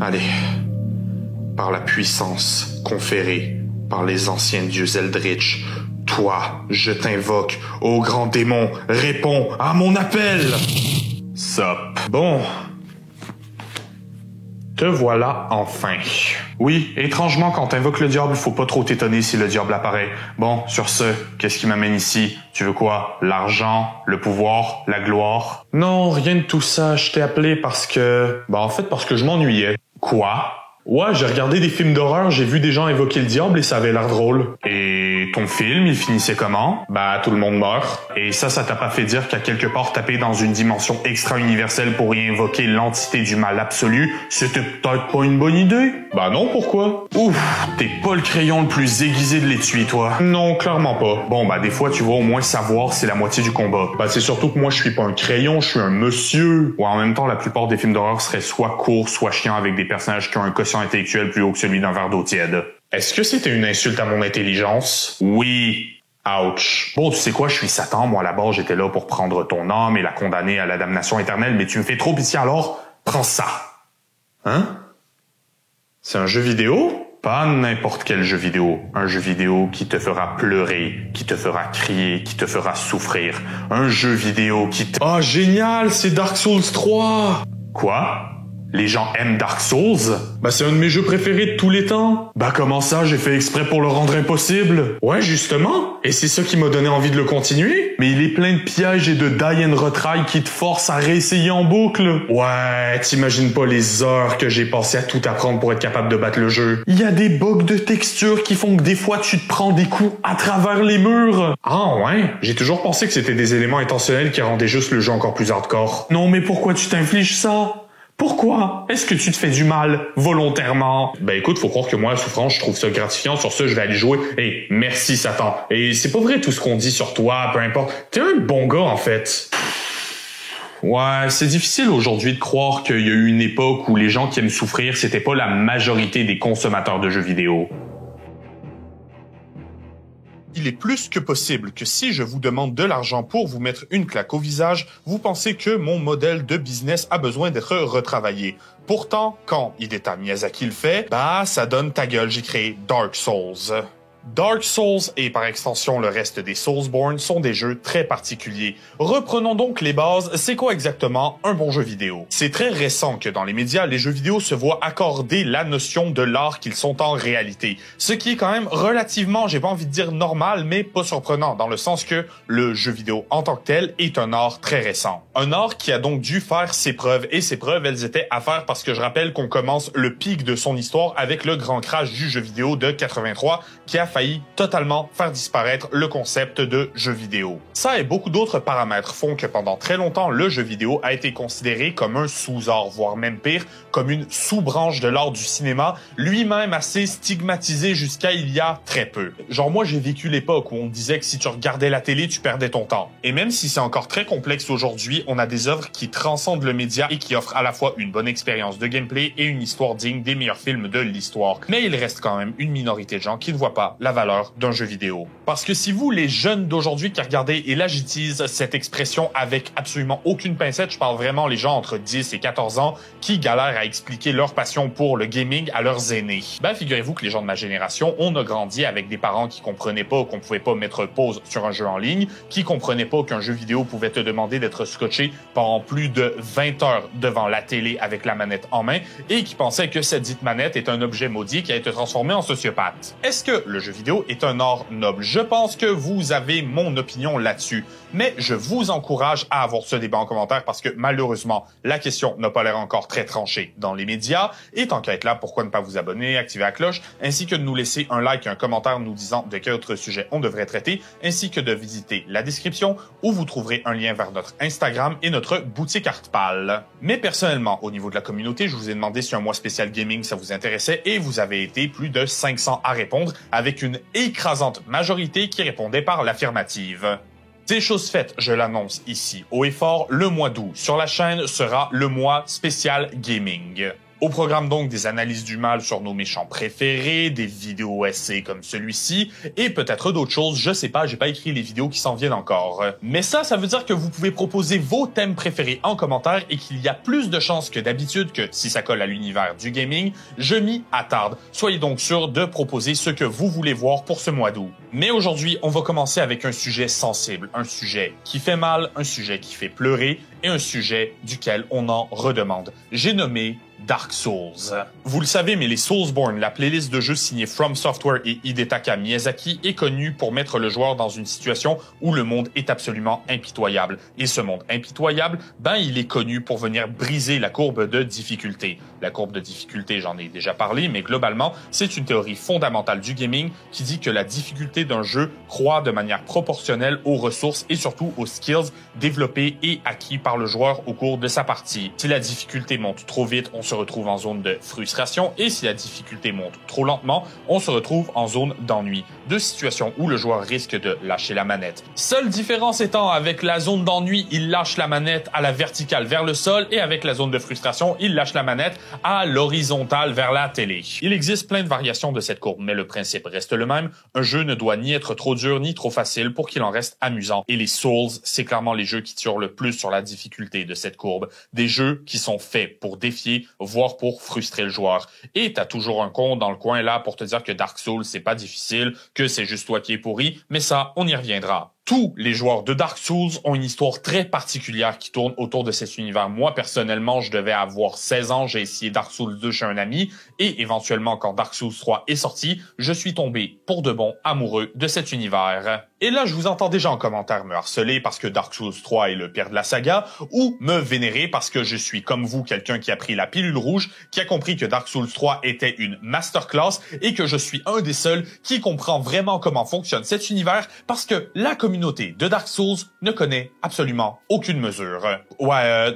Allez, par la puissance conférée par les anciens dieux Eldritch, toi, je t'invoque, ô grand démon, réponds à mon appel! Sop. Bon. Te voilà enfin. Oui, étrangement, quand t'invoques le diable, faut pas trop t'étonner si le diable apparaît. Bon, sur ce, qu'est-ce qui m'amène ici? Tu veux quoi? L'argent? Le pouvoir? La gloire? Non, rien de tout ça. Je t'ai appelé parce que... parce que je m'ennuyais. Quoi? Ouais, j'ai regardé des films d'horreur, j'ai vu des gens invoquer le diable et ça avait l'air drôle. Et ton film, il finissait comment? Tout le monde meurt. Et ça t'a pas fait dire qu'à quelque part taper dans une dimension extra-universelle pour y invoquer l'entité du mal absolu, c'était peut-être pas une bonne idée? Non, pourquoi? Ouf, t'es pas le crayon le plus aiguisé de l'étui, toi. Non, clairement pas. Bon, des fois, tu vas au moins savoir c'est la moitié du combat. C'est surtout que moi, je suis pas un crayon, je suis un monsieur. Ouais, en même temps, la plupart des films d'horreur seraient soit courts, soit chiants avec des personnages qui ont un quotient intellectuel plus haut que celui d'un verre d'eau tiède. Est-ce que c'était une insulte à mon intelligence? Oui. Ouch. Bon, tu sais quoi, je suis Satan, moi à la base j'étais là pour prendre ton âme et la condamner à la damnation éternelle, mais tu me fais trop pitié alors, prends ça. Hein? C'est un jeu vidéo? Pas n'importe quel jeu vidéo. Un jeu vidéo qui te fera pleurer, qui te fera crier, qui te fera souffrir. Un jeu vidéo qui te... Oh, génial, c'est Dark Souls 3! Quoi? Les gens aiment Dark Souls? C'est un de mes jeux préférés de tous les temps. Comment ça, j'ai fait exprès pour le rendre impossible? Ouais, justement. Et c'est ça qui m'a donné envie de le continuer. Mais il est plein de pièges et de die and retry qui te forcent à réessayer en boucle. Ouais, t'imagines pas les heures que j'ai passé à tout apprendre pour être capable de battre le jeu. Il y a des bugs de texture qui font que des fois tu te prends des coups à travers les murs. Ah ouais? J'ai toujours pensé que c'était des éléments intentionnels qui rendaient juste le jeu encore plus hardcore. Non, mais pourquoi tu t'infliges ça? Pourquoi? Est-ce que tu te fais du mal volontairement? Écoute, faut croire que moi, la souffrance, je trouve ça gratifiant. Sur ce, je vais aller jouer. Merci Satan. Et c'est pas vrai tout ce qu'on dit sur toi, peu importe. T'es un bon gars, en fait. Ouais, c'est difficile aujourd'hui de croire qu'il y a eu une époque où les gens qui aiment souffrir, c'était pas la majorité des consommateurs de jeux vidéo. Il est plus que possible que si je vous demande de l'argent pour vous mettre une claque au visage, vous pensez que mon modèle de business a besoin d'être retravaillé. Pourtant, quand Hidetaka Miyazaki le fait, ça donne ta gueule, j'ai créé Dark Souls. Dark Souls et par extension le reste des Soulsborne sont des jeux très particuliers. Reprenons donc les bases, c'est quoi exactement un bon jeu vidéo? C'est très récent que dans les médias, les jeux vidéo se voient accorder la notion de l'art qu'ils sont en réalité. Ce qui est quand même relativement, j'ai pas envie de dire normal, mais pas surprenant, dans le sens que le jeu vidéo en tant que tel est un art très récent. Un art qui a donc dû faire ses preuves, et ses preuves, elles étaient à faire parce que je rappelle qu'on commence le pic de son histoire avec le grand crash du jeu vidéo de 83, qui a failli totalement faire disparaître le concept de jeu vidéo. Ça et beaucoup d'autres paramètres font que pendant très longtemps, le jeu vidéo a été considéré comme un sous-art, voire même pire, comme une sous-branche de l'art du cinéma, lui-même assez stigmatisé jusqu'à il y a très peu. Genre moi j'ai vécu l'époque où on disait que si tu regardais la télé, tu perdais ton temps. Et même si c'est encore très complexe aujourd'hui, on a des œuvres qui transcendent le média et qui offrent à la fois une bonne expérience de gameplay et une histoire digne des meilleurs films de l'histoire. Mais il reste quand même une minorité de gens qui ne voient pas la valeur d'un jeu vidéo. Parce que si vous, les jeunes d'aujourd'hui qui regardez, et là j'utilise cette expression avec absolument aucune pincette, je parle vraiment les gens entre 10 et 14 ans qui galèrent à expliquer leur passion pour le gaming à leurs aînés. Figurez-vous que les gens de ma génération, on a grandi avec des parents qui comprenaient pas qu'on pouvait pas mettre pause sur un jeu en ligne, qui comprenaient pas qu'un jeu vidéo pouvait te demander d'être scotché pendant plus de 20 heures devant la télé avec la manette en main, et qui pensaient que cette dite manette est un objet maudit qui a été transformé en sociopathe. Est-ce que le jeu vidéo est un art noble? Je pense que vous avez mon opinion là-dessus, mais je vous encourage à avoir ce débat en commentaire parce que malheureusement, la question n'a pas l'air encore très tranchée dans les médias, et tant qu'à être là, pourquoi ne pas vous abonner, activer la cloche, ainsi que de nous laisser un like et un commentaire nous disant de quel autre sujet on devrait traiter, ainsi que de visiter la description où vous trouverez un lien vers notre Instagram et notre boutique Artpal. Mais personnellement, au niveau de la communauté, je vous ai demandé si un mois spécial gaming ça vous intéressait et vous avez été plus de 500 à répondre avec une écrasante majorité qui répondait par l'affirmative. C'est chose faite, je l'annonce ici haut et fort, le mois d'août sur la chaîne sera le mois spécial gaming. Au programme donc des analyses du mal sur nos méchants préférés, des vidéos essais comme celui-ci, et peut-être d'autres choses, je sais pas, j'ai pas écrit les vidéos qui s'en viennent encore. Mais ça veut dire que vous pouvez proposer vos thèmes préférés en commentaire et qu'il y a plus de chances que d'habitude que, si ça colle à l'univers du gaming, je m'y attarde. Soyez donc sûrs de proposer ce que vous voulez voir pour ce mois d'août. Mais aujourd'hui, on va commencer avec un sujet sensible, un sujet qui fait mal, un sujet qui fait pleurer et un sujet duquel on en redemande. J'ai nommé Dark Souls. Vous le savez, mais les Soulsborne, la playlist de jeux signée From Software et Hidetaka Miyazaki, est connue pour mettre le joueur dans une situation où le monde est absolument impitoyable. Et ce monde impitoyable, il est connu pour venir briser la courbe de difficulté. La courbe de difficulté, j'en ai déjà parlé, mais globalement, c'est une théorie fondamentale du gaming qui dit que la difficulté d'un jeu croît de manière proportionnelle aux ressources et surtout aux skills développés et acquis par le joueur au cours de sa partie. Si la difficulté monte trop vite, on se retrouve en zone de frustration et si la difficulté monte trop lentement, on se retrouve en zone d'ennui. Deux situations où le joueur risque de lâcher la manette. Seule différence étant, avec la zone d'ennui, il lâche la manette à la verticale vers le sol et avec la zone de frustration, il lâche la manette à l'horizontale vers la télé. Il existe plein de variations de cette courbe, mais le principe reste le même. Un jeu ne doit ni être trop dur ni trop facile pour qu'il en reste amusant. Et les Souls, c'est clairement les jeux qui tirent le plus sur la difficulté de cette courbe. Des jeux qui sont faits pour défier, voire pour frustrer le joueur. Et t'as toujours un con dans le coin là pour te dire que Dark Souls c'est pas difficile, que c'est juste toi qui es pourri, mais ça, on y reviendra. Tous les joueurs de Dark Souls ont une histoire très particulière qui tourne autour de cet univers. Moi, personnellement, je devais avoir 16 ans, j'ai essayé Dark Souls 2 chez un ami, et éventuellement, quand Dark Souls 3 est sorti, je suis tombé pour de bon amoureux de cet univers. Et là, je vous entends déjà en commentaire me harceler parce que Dark Souls 3 est le pire de la saga, ou me vénérer parce que je suis comme vous quelqu'un qui a pris la pilule rouge, qui a compris que Dark Souls 3 était une masterclass, et que je suis un des seuls qui comprend vraiment comment fonctionne cet univers, parce que la communauté de Dark Souls ne connaît absolument aucune mesure.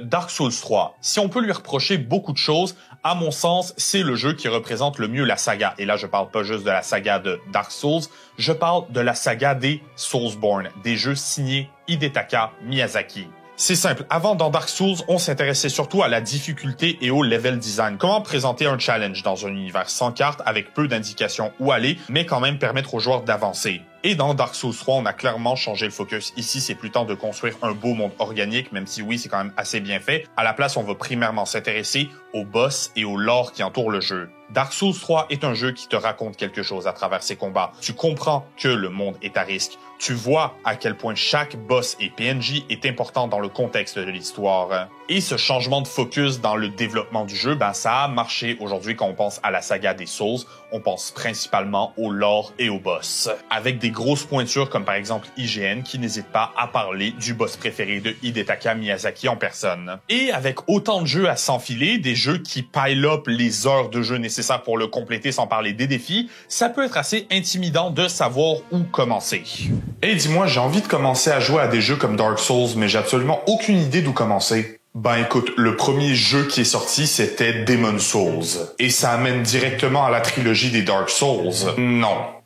Dark Souls 3, si on peut lui reprocher beaucoup de choses, à mon sens, c'est le jeu qui représente le mieux la saga. Et là, je parle pas juste de la saga de Dark Souls, je parle de la saga des Soulsborne, des jeux signés Hidetaka Miyazaki. C'est simple, avant dans Dark Souls, on s'intéressait surtout à la difficulté et au level design. Comment présenter un challenge dans un univers sans carte avec peu d'indications où aller, mais quand même permettre aux joueurs d'avancer. Et dans Dark Souls 3, on a clairement changé le focus. Ici, c'est plus temps de construire un beau monde organique, même si oui, c'est quand même assez bien fait. À la place, on va primairement s'intéresser aux boss et au lore qui entoure le jeu. Dark Souls 3 est un jeu qui te raconte quelque chose à travers ses combats. Tu comprends que le monde est à risque. Tu vois à quel point chaque boss et PNJ est important dans le contexte de l'histoire. Et ce changement de focus dans le développement du jeu, ça a marché aujourd'hui quand on pense à la saga des Souls. On pense principalement au lore et aux boss. Avec des grosses pointures comme par exemple IGN qui n'hésite pas à parler du boss préféré de Hidetaka Miyazaki en personne. Et avec autant de jeux à s'enfiler, des jeux qui pile up les heures de jeu nécessaires pour le compléter sans parler des défis, ça peut être assez intimidant de savoir où commencer. Et dis-moi, j'ai envie de commencer à jouer à des jeux comme Dark Souls, mais j'ai absolument aucune idée d'où commencer. Écoute, le premier jeu qui est sorti, c'était Demon's Souls. Et ça amène directement à la trilogie des Dark Souls.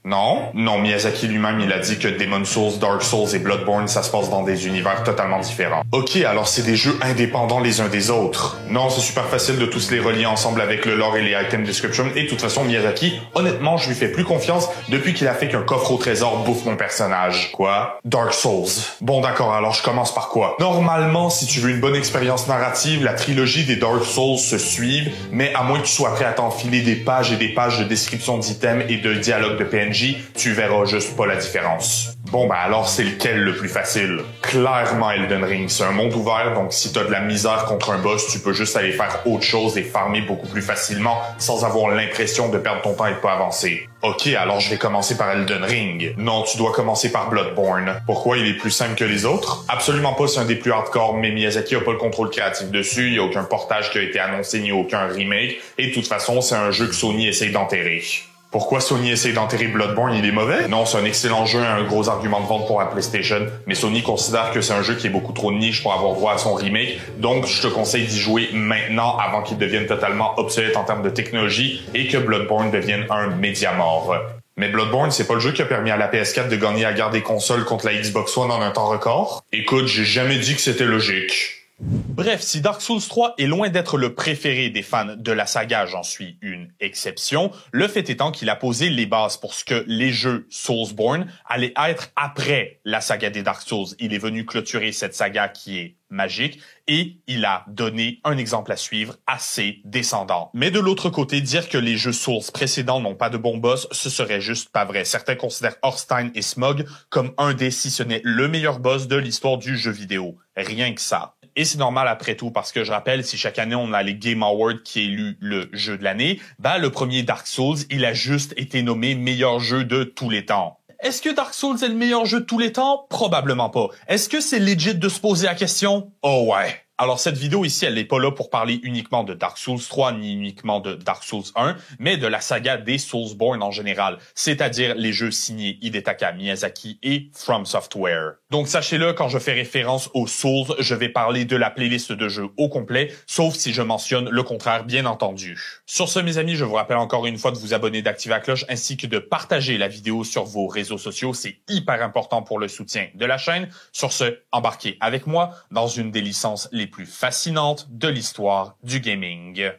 Non, Miyazaki lui-même, il a dit que Demon's Souls, Dark Souls et Bloodborne, ça se passe dans des univers totalement différents. Ok, alors c'est des jeux indépendants les uns des autres. Non, c'est super facile de tous les relier ensemble avec le lore et les item description, et de toute façon, Miyazaki, honnêtement, je lui fais plus confiance depuis qu'il a fait qu'un coffre au trésor bouffe mon personnage. Quoi? Dark Souls. Bon d'accord, alors je commence par quoi? Normalement, si tu veux une bonne expérience narrative, la trilogie des Dark Souls se suivent, mais à moins que tu sois prêt à t'enfiler des pages et des pages de description d'items et de dialogues de PNJ, tu verras juste pas la différence. Bon alors c'est lequel le plus facile? Clairement Elden Ring, c'est un monde ouvert, donc si t'as de la misère contre un boss, tu peux juste aller faire autre chose et farmer beaucoup plus facilement sans avoir l'impression de perdre ton temps et de pas avancer. Ok, alors je vais commencer par Elden Ring. Non, tu dois commencer par Bloodborne. Pourquoi il est plus simple que les autres? Absolument pas, c'est un des plus hardcore, mais Miyazaki a pas le contrôle créatif dessus, il y a aucun portage qui a été annoncé ni aucun remake, et de toute façon c'est un jeu que Sony essaye d'enterrer. Pourquoi Sony essaye d'enterrer Bloodborne? Il est mauvais? Non, c'est un excellent jeu et un gros argument de vente pour la PlayStation, mais Sony considère que c'est un jeu qui est beaucoup trop niche pour avoir droit à son remake, donc je te conseille d'y jouer maintenant avant qu'il devienne totalement obsolète en termes de technologie et que Bloodborne devienne un média mort. Mais Bloodborne, c'est pas le jeu qui a permis à la PS4 de gagner la guerre des consoles contre la Xbox One en un temps record? Écoute, j'ai jamais dit que c'était logique. Bref, si Dark Souls 3 est loin d'être le préféré des fans de la saga, j'en suis une exception, le fait étant qu'il a posé les bases pour ce que les jeux Soulsborne allaient être après la saga des Dark Souls. Il est venu clôturer cette saga qui est magique et il a donné un exemple à suivre à ses descendants. Mais de l'autre côté, dire que les jeux Souls précédents n'ont pas de bons boss, ce serait juste pas vrai. Certains considèrent Orstein et Smog comme un des, si ce n'est le meilleur boss de l'histoire du jeu vidéo. Rien que ça. Et c'est normal après tout parce que je rappelle, si chaque année on a les Game Awards qui élu le jeu de l'année, le premier Dark Souls, il a juste été nommé meilleur jeu de tous les temps. Est-ce que Dark Souls est le meilleur jeu de tous les temps? Probablement pas. Est-ce que c'est legit de se poser la question? Oh ouais. Alors cette vidéo ici, elle n'est pas là pour parler uniquement de Dark Souls 3 ni uniquement de Dark Souls 1, mais de la saga des Soulsborne en général, c'est-à-dire les jeux signés Hidetaka Miyazaki et From Software. Donc sachez-le, quand je fais référence aux Souls, je vais parler de la playlist de jeux au complet, sauf si je mentionne le contraire bien entendu. Sur ce mes amis, je vous rappelle encore une fois de vous abonner, d'activer la cloche ainsi que de partager la vidéo sur vos réseaux sociaux, c'est hyper important pour le soutien de la chaîne. Sur ce, embarquez avec moi dans une des licences les plus fascinantes de l'histoire du gaming.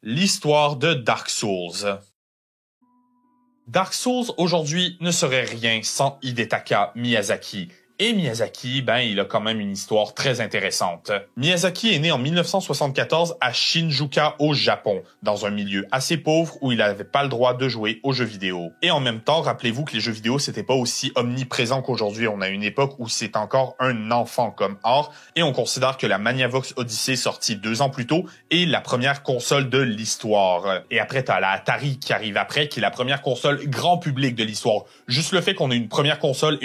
L'histoire de Dark Souls. Dark Souls aujourd'hui ne serait rien sans Hidetaka Miyazaki. Et Miyazaki, il a quand même une histoire très intéressante. Miyazaki est né en 1974 à Shinjuku au Japon, dans un milieu assez pauvre où il n'avait pas le droit de jouer aux jeux vidéo. Et en même temps, rappelez-vous que les jeux vidéo, c'était pas aussi omniprésent qu'aujourd'hui. On a une époque où c'est encore un enfant comme art, et on considère que la Magnavox Odyssey sortie 2 ans plus tôt est la première console de l'histoire. Et après, t'as la Atari qui arrive après, qui est la première console grand public de l'histoire. Juste le fait qu'on ait une première console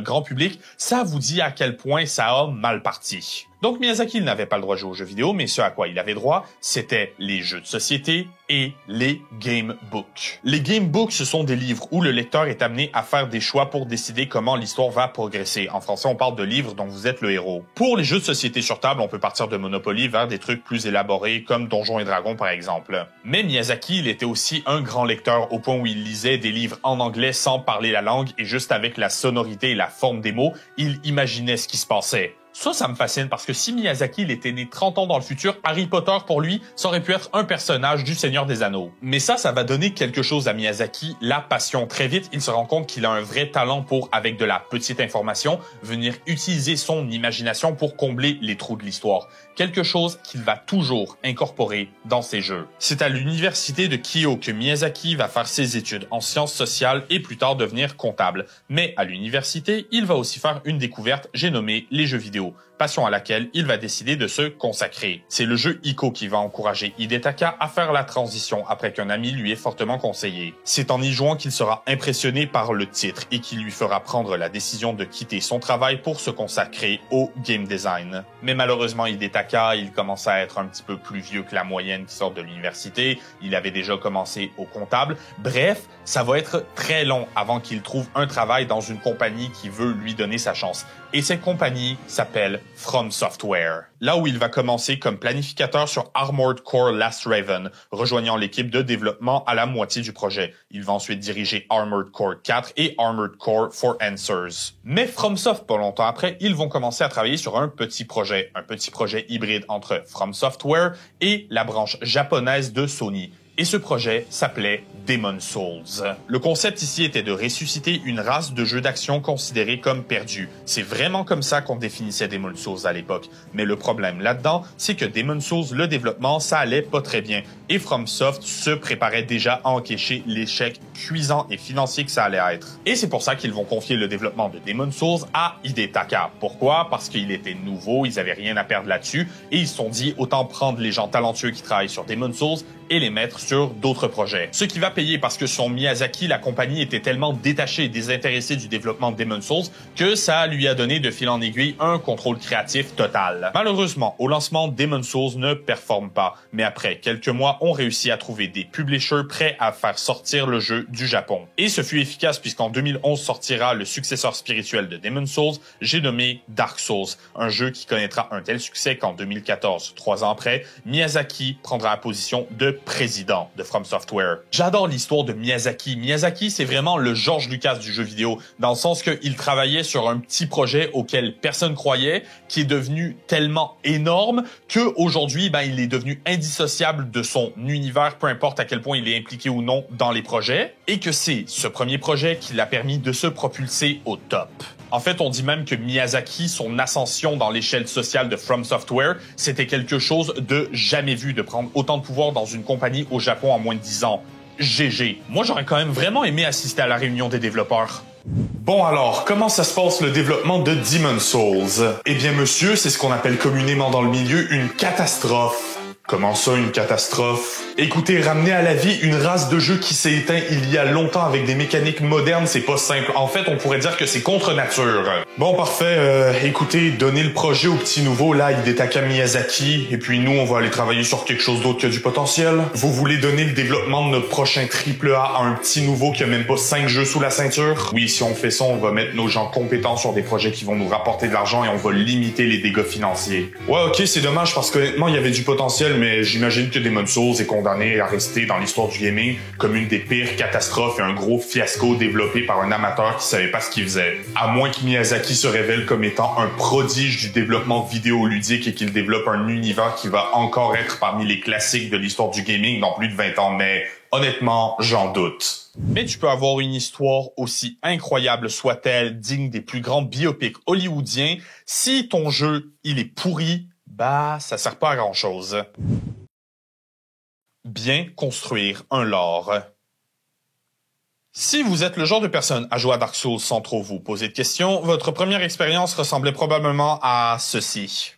grand public, ça vous dit à quel point ça a mal parti. Donc Miyazaki, il n'avait pas le droit de jouer aux jeux vidéo, mais ce à quoi il avait droit, c'était les jeux de société et les gamebooks. Les gamebooks, ce sont des livres où le lecteur est amené à faire des choix pour décider comment l'histoire va progresser. En français, on parle de livres dont vous êtes le héros. Pour les jeux de société sur table, on peut partir de Monopoly vers des trucs plus élaborés comme Donjons et Dragons par exemple. Mais Miyazaki, il était aussi un grand lecteur au point où il lisait des livres en anglais sans parler la langue et juste avec la sonorité et la forme des mots, il imaginait ce qui se passait. Ça me fascine parce que si Miyazaki il était né 30 ans dans le futur, Harry Potter pour lui, ça aurait pu être un personnage du Seigneur des Anneaux. Mais ça va donner quelque chose à Miyazaki, la passion. Très vite, il se rend compte qu'il a un vrai talent pour, avec de la petite information, venir utiliser son imagination pour combler les trous de l'histoire. Quelque chose qu'il va toujours incorporer dans ses jeux. C'est à l'université de Kyo que Miyazaki va faire ses études en sciences sociales et plus tard devenir comptable. Mais à l'université, il va aussi faire une découverte, j'ai nommé les jeux vidéo, passion à laquelle il va décider de se consacrer. C'est le jeu Ico qui va encourager Hidetaka à faire la transition après qu'un ami lui ait fortement conseillé. C'est en y jouant qu'il sera impressionné par le titre et qui lui fera prendre la décision de quitter son travail pour se consacrer au game design. Mais malheureusement, Hidetaka, il commence à être un petit peu plus vieux que la moyenne qui sort de l'université. Il avait déjà commencé au comptable. Bref, ça va être très long avant qu'il trouve un travail dans une compagnie qui veut lui donner sa chance. Et cette compagnie s'appelle From Software. Là où il va commencer comme planificateur sur Armored Core Last Raven, rejoignant l'équipe de développement à la moitié du projet. Il va ensuite diriger Armored Core 4 et Armored Core for Answers. Mais FromSoft, pas longtemps après, ils vont commencer à travailler sur un petit projet hybride entre From Software et la branche japonaise de Sony. Et ce projet s'appelait Demon's Souls. Le concept ici était de ressusciter une race de jeux d'action considérée comme perdue. C'est vraiment comme ça qu'on définissait Demon's Souls à l'époque. Mais le problème là-dedans, c'est que Demon's Souls, le développement, ça allait pas très bien. Et FromSoft se préparait déjà à encaisser l'échec cuisant et financier que ça allait être. Et c'est pour ça qu'ils vont confier le développement de Demon's Souls à Hidetaka. Pourquoi? Parce qu'il était nouveau, ils avaient rien à perdre là-dessus, et ils se sont dit autant prendre les gens talentueux qui travaillent sur Demon's Souls et les mettre sur d'autres projets. Ce qui va payer parce que son Miyazaki, la compagnie, était tellement détachée et désintéressée du développement de Demon's Souls que ça lui a donné de fil en aiguille un contrôle créatif total. Malheureusement, au lancement, Demon's Souls ne performe pas. Mais après quelques mois, ont réussi à trouver des publishers prêts à faire sortir le jeu du Japon. Et ce fut efficace puisqu'en 2011 sortira le successeur spirituel de Demon's Souls, j'ai nommé Dark Souls, un jeu qui connaîtra un tel succès qu'en 2014, 3 ans après, Miyazaki prendra la position de président de From Software. J'adore l'histoire de Miyazaki. Miyazaki, c'est vraiment le George Lucas du jeu vidéo, dans le sens qu'il travaillait sur un petit projet auquel personne croyait, qui est devenu tellement énorme qu'aujourd'hui, il est devenu indissociable de son univers, peu importe à quel point il est impliqué ou non dans les projets, et que c'est ce premier projet qui l'a permis de se propulser au top. En fait, on dit même que Miyazaki, son ascension dans l'échelle sociale de From Software, c'était quelque chose de jamais vu, de prendre autant de pouvoir dans une compagnie au Japon en moins de 10 ans. GG. Moi, j'aurais quand même vraiment aimé assister à la réunion des développeurs. Bon alors, comment ça se passe le développement de Demon's Souls? Eh bien monsieur, c'est ce qu'on appelle communément dans le milieu une catastrophe. Comment ça, une catastrophe? Écoutez, ramener à la vie une race de jeu qui s'est éteinte il y a longtemps avec des mécaniques modernes, c'est pas simple. En fait, on pourrait dire que c'est contre nature. Bon, parfait. Écoutez, donnez le projet au petit nouveau, là, Hidetaka Miyazaki, et puis nous, on va aller travailler sur quelque chose d'autre qui a du potentiel. Vous voulez donner le développement de notre prochain AAA à un petit nouveau qui a même pas 5 jeux sous la ceinture? Oui, si on fait ça, on va mettre nos gens compétents sur des projets qui vont nous rapporter de l'argent et on va limiter les dégâts financiers. Ouais, ok, c'est dommage parce qu'honnêtement, il y avait du potentiel, mais j'imagine que Demon's Souls est condamné à rester dans l'histoire du gaming comme une des pires catastrophes et un gros fiasco développé par un amateur qui savait pas ce qu'il faisait. À moins que Miyazaki se révèle comme étant un prodige du développement vidéoludique et qu'il développe un univers qui va encore être parmi les classiques de l'histoire du gaming dans plus de 20 ans, mais honnêtement, j'en doute. Mais tu peux avoir une histoire aussi incroyable soit-elle, digne des plus grands biopics hollywoodiens, si ton jeu, il est pourri, ça sert pas à grand-chose. Bien construire un lore. Si vous êtes le genre de personne à jouer à Dark Souls sans trop vous poser de questions, votre première expérience ressemblait probablement à ceci.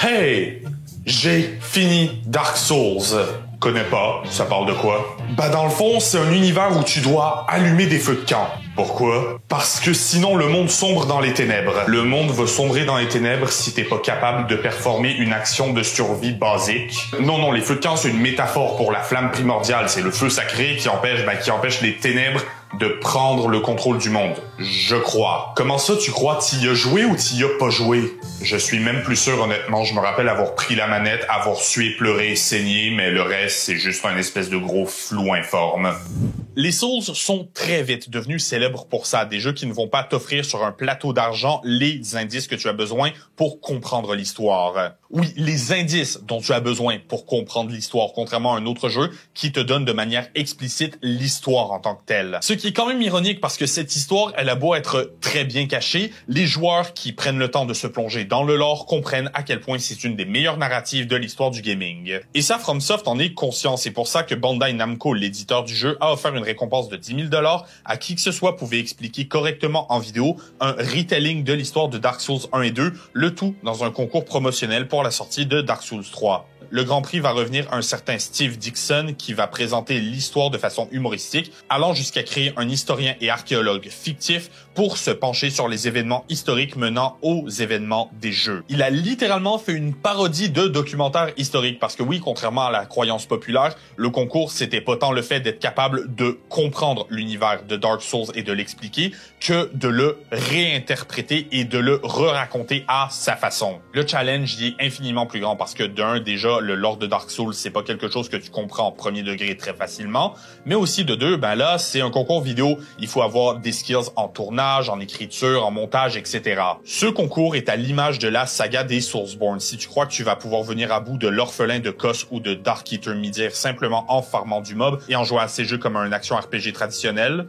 Hey! J'ai fini Dark Souls. Connais pas, ça parle de quoi? Dans le fond, c'est un univers où tu dois allumer des feux de camp. Pourquoi? Parce que sinon le monde sombre dans les ténèbres. Le monde va sombrer dans les ténèbres si t'es pas capable de performer une action de survie basique. Non, les feux de camp, c'est une métaphore pour la flamme primordiale. C'est le feu sacré qui empêche les ténèbres de prendre le contrôle du monde. Je crois. Comment ça, tu crois? T'y as joué ou t'y as pas joué? Je suis même plus sûr, honnêtement. Je me rappelle avoir pris la manette, avoir sué, pleuré, saigné, mais le reste, c'est juste un espèce de gros flou informe. Les Souls sont très vite devenus célèbres pour ça, des jeux qui ne vont pas t'offrir sur un plateau d'argent les indices que tu as besoin pour comprendre l'histoire. Oui, les indices dont tu as besoin pour comprendre l'histoire, contrairement à un autre jeu qui te donne de manière explicite l'histoire en tant que telle. Ce qui est quand même ironique parce que cette histoire, elle a beau être très bien cachée, les joueurs qui prennent le temps de se plonger dans le lore comprennent à quel point c'est une des meilleures narratives de l'histoire du gaming. Et ça, FromSoft en est conscient, c'est pour ça que Bandai Namco, l'éditeur du jeu, a offert une récompense de 10 000 $ à qui que ce soit pouvait expliquer correctement en vidéo un retelling de l'histoire de Dark Souls 1 et 2, le tout dans un concours promotionnel pour la sortie de Dark Souls 3. Le Grand Prix va revenir à un certain Steve Dixon qui va présenter l'histoire de façon humoristique, allant jusqu'à créer un historien et archéologue fictif pour se pencher sur les événements historiques menant aux événements des jeux. Il a littéralement fait une parodie de documentaire historique parce que oui, contrairement à la croyance populaire, le concours c'était pas tant le fait d'être capable de comprendre l'univers de Dark Souls et de l'expliquer que de le réinterpréter et de le re-raconter à sa façon. Le challenge y est infiniment plus grand parce que d'un, déjà, le lore de Dark Souls, c'est pas quelque chose que tu comprends en premier degré très facilement, mais aussi de deux, là, c'est un concours vidéo. Il faut avoir des skills en tournage, en écriture, en montage, etc. Ce concours est à l'image de la saga des Soulsborne. Si tu crois que tu vas pouvoir venir à bout de l'orphelin de Kos ou de Dark Eater Midir simplement en farmant du mob et en jouant à ces jeux comme un action RPG traditionnel,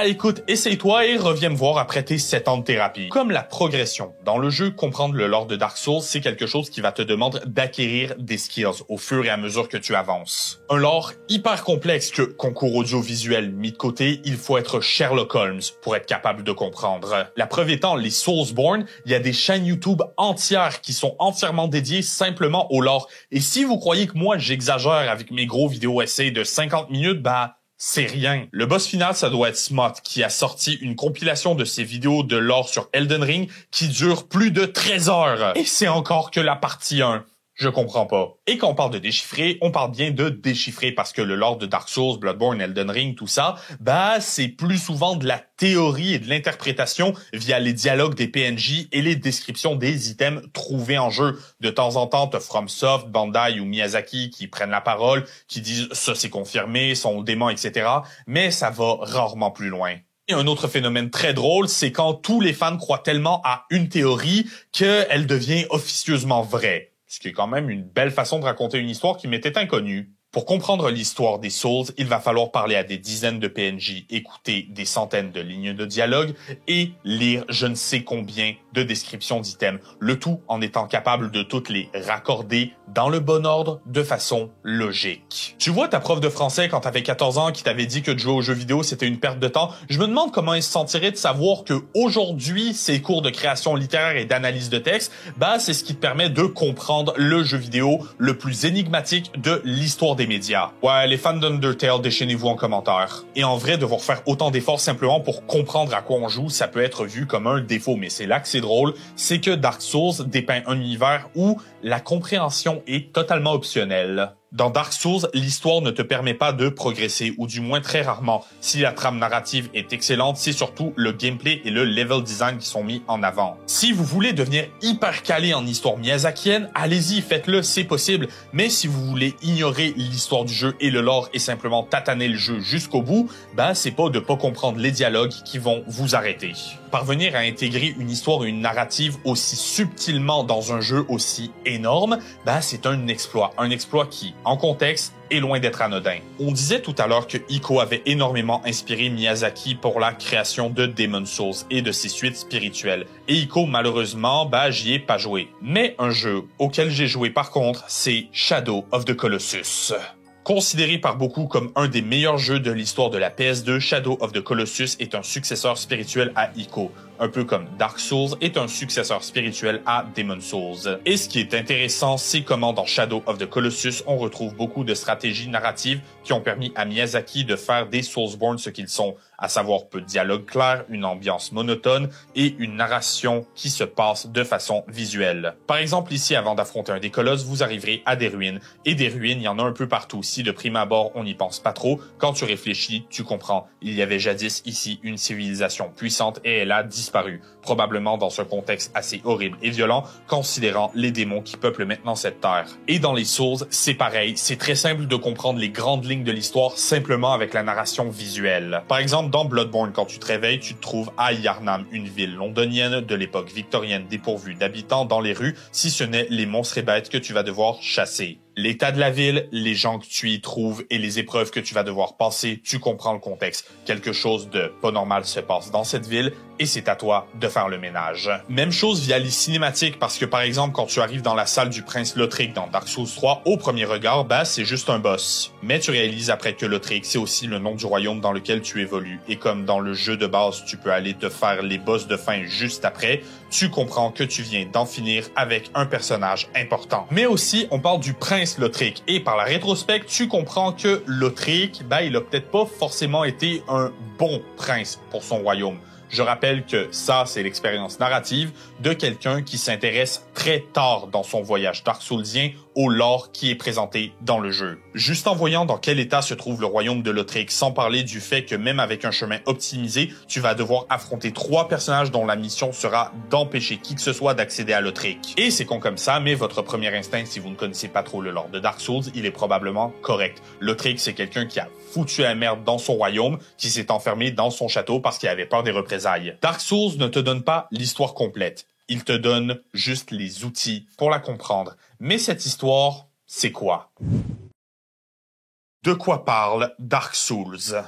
écoute, essaye-toi et reviens me voir après tes 7 ans de thérapie. Comme la progression dans le jeu, comprendre le lore de Dark Souls, c'est quelque chose qui va te demander d'acquérir des skills au fur et à mesure que tu avances. Un lore hyper complexe que, concours audiovisuel mis de côté, il faut être Sherlock Holmes pour être capable de comprendre. La preuve étant, les Soulsborne, il y a des chaînes YouTube entières qui sont entièrement dédiées simplement au lore. Et si vous croyez que moi j'exagère avec mes gros vidéos essais de 50 minutes, c'est rien. Le boss final, ça doit être Smot, qui a sorti une compilation de ses vidéos de lore sur Elden Ring qui dure plus de 13 heures. Et c'est encore que la partie 1. Je comprends pas. Et quand on parle de déchiffrer, on parle bien de déchiffrer parce que le lore de Dark Souls, Bloodborne, Elden Ring, tout ça, c'est plus souvent de la théorie et de l'interprétation via les dialogues des PNJ et les descriptions des items trouvés en jeu. De temps en temps, t'as FromSoft, Bandai ou Miyazaki qui prennent la parole, qui disent ça c'est confirmé, son démon, etc. Mais ça va rarement plus loin. Et un autre phénomène très drôle, c'est quand tous les fans croient tellement à une théorie qu'elle devient officieusement vraie. Ce qui est quand même une belle façon de raconter une histoire qui m'était inconnue. Pour comprendre l'histoire des Souls, il va falloir parler à des dizaines de PNJ, écouter des centaines de lignes de dialogue et lire je ne sais combien de descriptions d'items, le tout en étant capable de toutes les raccorder dans le bon ordre de façon logique. Tu vois ta prof de français quand t'avais 14 ans qui t'avait dit que de jouer aux jeux vidéo c'était une perte de temps, je me demande comment elle se sentirait de savoir que aujourd'hui ces cours de création littéraire et d'analyse de texte, c'est ce qui te permet de comprendre le jeu vidéo le plus énigmatique de l'histoire des médias. Ouais, les fans d'Undertale, déchaînez-vous en commentaire. Et en vrai, devoir faire autant d'efforts simplement pour comprendre à quoi on joue, ça peut être vu comme un défaut, mais c'est là que c'est drôle, c'est que Dark Souls dépeint un univers où la compréhension est totalement optionnelle. Dans Dark Souls, l'histoire ne te permet pas de progresser, ou du moins très rarement. Si la trame narrative est excellente, c'est surtout le gameplay et le level design qui sont mis en avant. Si vous voulez devenir hyper calé en histoire miyazakienne, allez-y, faites-le, c'est possible. Mais si vous voulez ignorer l'histoire du jeu et le lore et simplement tataner le jeu jusqu'au bout, c'est pas de pas comprendre les dialogues qui vont vous arrêter. Parvenir à intégrer une histoire et une narrative aussi subtilement dans un jeu aussi énorme, c'est un exploit qui, en contexte, est loin d'être anodin. On disait tout à l'heure que Ico avait énormément inspiré Miyazaki pour la création de Demon's Souls et de ses suites spirituelles. Et Ico, malheureusement, j'y ai pas joué. Mais un jeu auquel j'ai joué par contre, c'est Shadow of the Colossus. Considéré par beaucoup comme un des meilleurs jeux de l'histoire de la PS2, Shadow of the Colossus est un successeur spirituel à Ico, un peu comme Dark Souls est un successeur spirituel à Demon's Souls. Et ce qui est intéressant, c'est comment dans Shadow of the Colossus, on retrouve beaucoup de stratégies narratives qui ont permis à Miyazaki de faire des Soulsborne ce qu'ils sont, à savoir peu de dialogue clair, une ambiance monotone et une narration qui se passe de façon visuelle. Par exemple, ici, avant d'affronter un des colosses, vous arriverez à des ruines. Et des ruines, il y en a un peu partout. Si de prime abord, on n'y pense pas trop, quand tu réfléchis, tu comprends. Il y avait jadis ici une civilisation puissante et elle a disparu. Probablement dans un contexte assez horrible et violent, considérant les démons qui peuplent maintenant cette terre. Et dans les Souls, c'est pareil. C'est très simple de comprendre les grandes lignes de l'histoire simplement avec la narration visuelle. Par exemple, dans Bloodborne, quand tu te réveilles, tu te trouves à Yharnam, une ville londonienne de l'époque victorienne dépourvue d'habitants dans les rues, si ce n'est les monstres et bêtes que tu vas devoir chasser. L'état de la ville, les gens que tu y trouves et les épreuves que tu vas devoir passer, tu comprends le contexte. Quelque chose de pas normal se passe dans cette ville et c'est à toi de faire le ménage. Même chose via les cinématiques parce que par exemple quand tu arrives dans la salle du prince Lothric dans Dark Souls 3, au premier regard, c'est juste un boss. Mais tu réalises après que Lothric c'est aussi le nom du royaume dans lequel tu évolues et comme dans le jeu de base tu peux aller te faire les boss de fin juste après, tu comprends que tu viens d'en finir avec un personnage important. Mais aussi on parle du prince Lothric et par la rétrospective tu comprends que Lothric, il a peut-être pas forcément été un bon prince pour son royaume. Je rappelle que ça, c'est l'expérience narrative de quelqu'un qui s'intéresse très tard dans son voyage Dark Soulsien au lore qui est présenté dans le jeu. Juste en voyant dans quel état se trouve le royaume de Lothric, sans parler du fait que même avec un chemin optimisé, tu vas devoir affronter 3 personnages dont la mission sera d'empêcher qui que ce soit d'accéder à Lothric. Et c'est con comme ça, mais votre premier instinct, si vous ne connaissez pas trop le lore de Dark Souls, il est probablement correct. Lothric, c'est quelqu'un qui a foutu la merde dans son royaume, qui s'est enfermé dans son château parce qu'il avait peur des représailles. Dark Souls ne te donne pas l'histoire complète. Il te donne juste les outils pour la comprendre. Mais cette histoire, c'est quoi? De quoi parle Dark Souls?